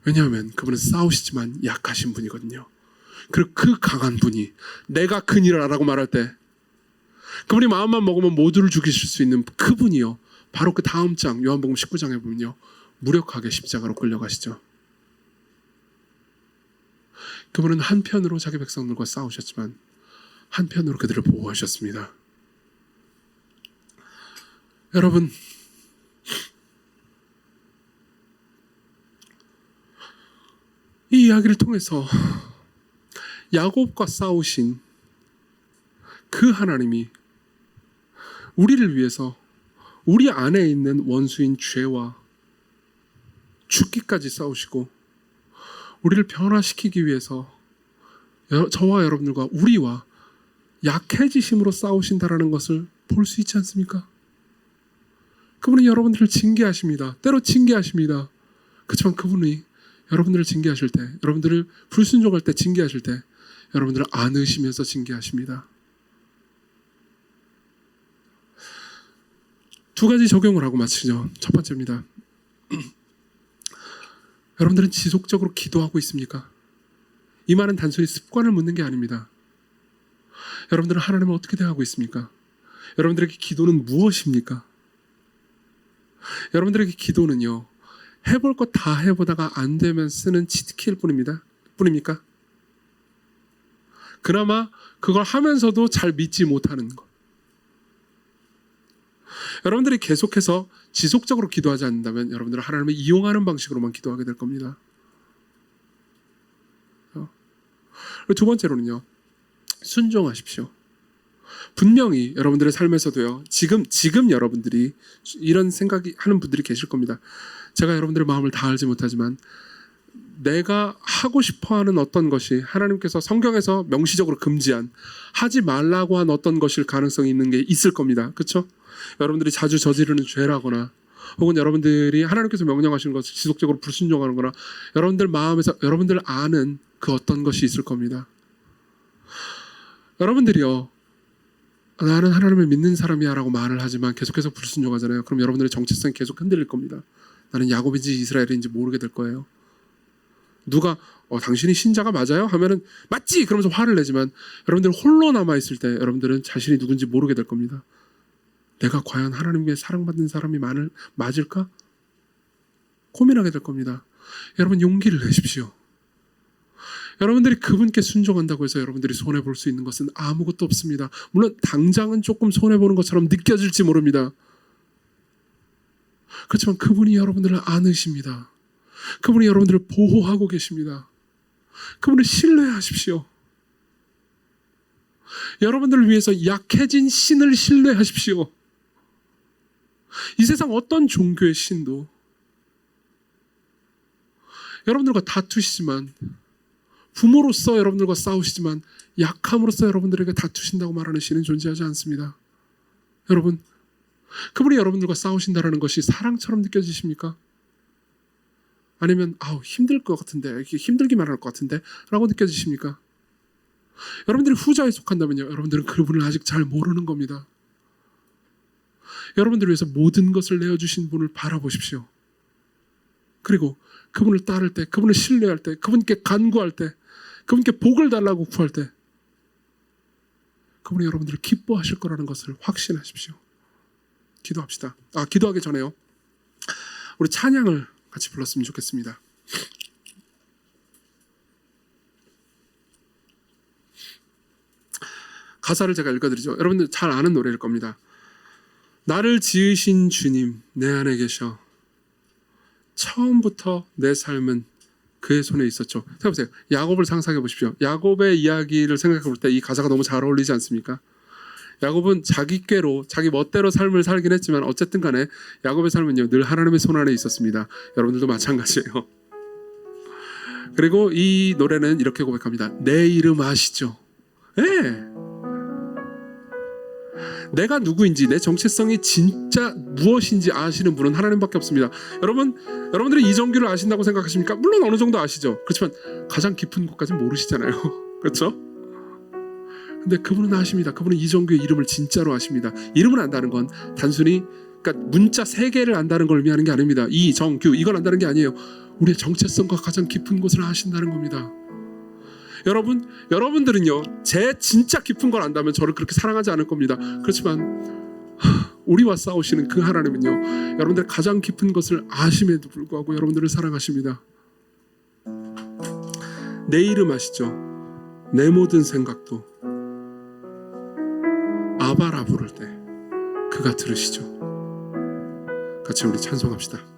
왜냐하면 그분은 싸우시지만 약하신 분이거든요. 그리고 그 강한 분이 내가 크니라라고 말할 때 그분이 마음만 먹으면 모두를 죽이실 수 있는 그분이요 바로 그 다음 장 요한복음 19장에 보면요 무력하게 십자가로 끌려가시죠. 그분은 한편으로 자기 백성들과 싸우셨지만 한편으로 그들을 보호하셨습니다. 여러분 이 이야기를 통해서 야곱과 싸우신 그 하나님이 우리를 위해서 우리 안에 있는 원수인 죄와 죽기까지 싸우시고 우리를 변화시키기 위해서 저와 여러분들과 우리와 약해지심으로 싸우신다라는 것을 볼 수 있지 않습니까? 그분은 여러분들을 징계하십니다. 때로 징계하십니다. 그렇지만 그분이 여러분들을 징계하실 때, 여러분들을 불순종할 때 징계하실 때 여러분들을 안으시면서 징계하십니다. 두 가지 적용을 하고 마치죠. 첫 번째입니다. 여러분들은 지속적으로 기도하고 있습니까? 이 말은 단순히 습관을 묻는 게 아닙니다. 여러분들은 하나님을 어떻게 대하고 있습니까? 여러분들에게 기도는 무엇입니까? 여러분들에게 기도는요 해볼 것 다 해보다가 안 되면 쓰는 치트키일 뿐입니까? 그나마 그걸 하면서도 잘 믿지 못하는 것. 여러분들이 계속해서 지속적으로 기도하지 않는다면 여러분들은 하나님을 이용하는 방식으로만 기도하게 될 겁니다. 두 번째로는요 순종하십시오. 분명히 여러분들의 삶에서도요. 지금 여러분들이 이런 생각이 하는 분들이 계실 겁니다. 제가 여러분들의 마음을 다 알지 못하지만 내가 하고 싶어하는 어떤 것이 하나님께서 성경에서 명시적으로 금지한 하지 말라고 한 어떤 것일 가능성이 있는 게 있을 겁니다. 그렇죠? 여러분들이 자주 저지르는 죄라거나 혹은 여러분들이 하나님께서 명령하시는 것을 지속적으로 불순종하는 거나 여러분들 마음에서 여러분들 아는 그 어떤 것이 있을 겁니다. 여러분들이요. 나는 하나님을 믿는 사람이야 라고 말을 하지만 계속해서 불순종하잖아요. 그럼 여러분들의 정체성이 계속 흔들릴 겁니다. 나는 야곱인지 이스라엘인지 모르게 될 거예요. 누가 당신이 신자가 맞아요? 하면은 맞지! 그러면서 화를 내지만 여러분들 홀로 남아있을 때 여러분들은 자신이 누군지 모르게 될 겁니다. 내가 과연 하나님께 사랑받는 사람이 맞을까? 고민하게 될 겁니다. 여러분 용기를 내십시오. 여러분들이 그분께 순종한다고 해서 여러분들이 손해볼 수 있는 것은 아무것도 없습니다. 물론 당장은 조금 손해보는 것처럼 느껴질지 모릅니다. 그렇지만 그분이 여러분들을 안으십니다. 그분이 여러분들을 보호하고 계십니다. 그분을 신뢰하십시오. 여러분들을 위해서 약해진 신을 신뢰하십시오. 이 세상 어떤 종교의 신도 여러분들과 다투시지만 부모로서 여러분들과 싸우시지만 약함으로써 여러분들에게 다투신다고 말하는 신은 존재하지 않습니다. 여러분, 그분이 여러분들과 싸우신다는 것이 사랑처럼 느껴지십니까? 아니면 힘들 것 같은데, 힘들기만 할 것 같은데 라고 느껴지십니까? 여러분들이 후자에 속한다면요, 여러분들은 그분을 아직 잘 모르는 겁니다. 여러분들을 위해서 모든 것을 내어주신 분을 바라보십시오. 그리고 그분을 따를 때, 그분을 신뢰할 때, 그분께 간구할 때, 그분께 복을 달라고 구할 때 그분이 여러분들을 기뻐하실 거라는 것을 확신하십시오. 기도합시다. 기도하기 전에요, 우리 찬양을 같이 불렀으면 좋겠습니다. 가사를 제가 읽어드리죠. 여러분들 잘 아는 노래일 겁니다. 나를 지으신 주님 내 안에 계셔. 처음부터 내 삶은 그의 손에 있었죠. 생각해보세요. 야곱을 상상해 보십시오. 야곱의 이야기를 생각해 볼 때 이 가사가 너무 잘 어울리지 않습니까? 야곱은 자기 꾀로 자기 멋대로 삶을 살긴 했지만 어쨌든 간에 야곱의 삶은요 늘 하나님의 손 안에 있었습니다. 여러분들도 마찬가지예요. 그리고 이 노래는 이렇게 고백합니다. 내 이름 아시죠? 네. 내가 누구인지, 내 정체성이 진짜 무엇인지 아시는 분은 하나님밖에 없습니다. 여러분들이 이정규를 아신다고 생각하십니까? 물론 어느 정도 아시죠. 그렇지만 가장 깊은 곳까지는 모르시잖아요. 그렇죠? 근데 그분은 아십니다. 그분은 이정규의 이름을 진짜로 아십니다. 이름을 안다는 건 단순히 그러니까 문자 3개를 안다는 걸 의미하는 게 아닙니다. 이정규 이걸 안다는 게 아니에요. 우리의 정체성과 가장 깊은 곳을 아신다는 겁니다. 여러분들은요 제 진짜 깊은 걸 안다면 저를 그렇게 사랑하지 않을 겁니다. 그렇지만 우리와 싸우시는 그 하나님은요 여러분들의 가장 깊은 것을 아심에도 불구하고 여러분들을 사랑하십니다. 내 이름 아시죠? 내 모든 생각도 아바라 부를 때 그가 들으시죠. 같이 우리 찬송합시다.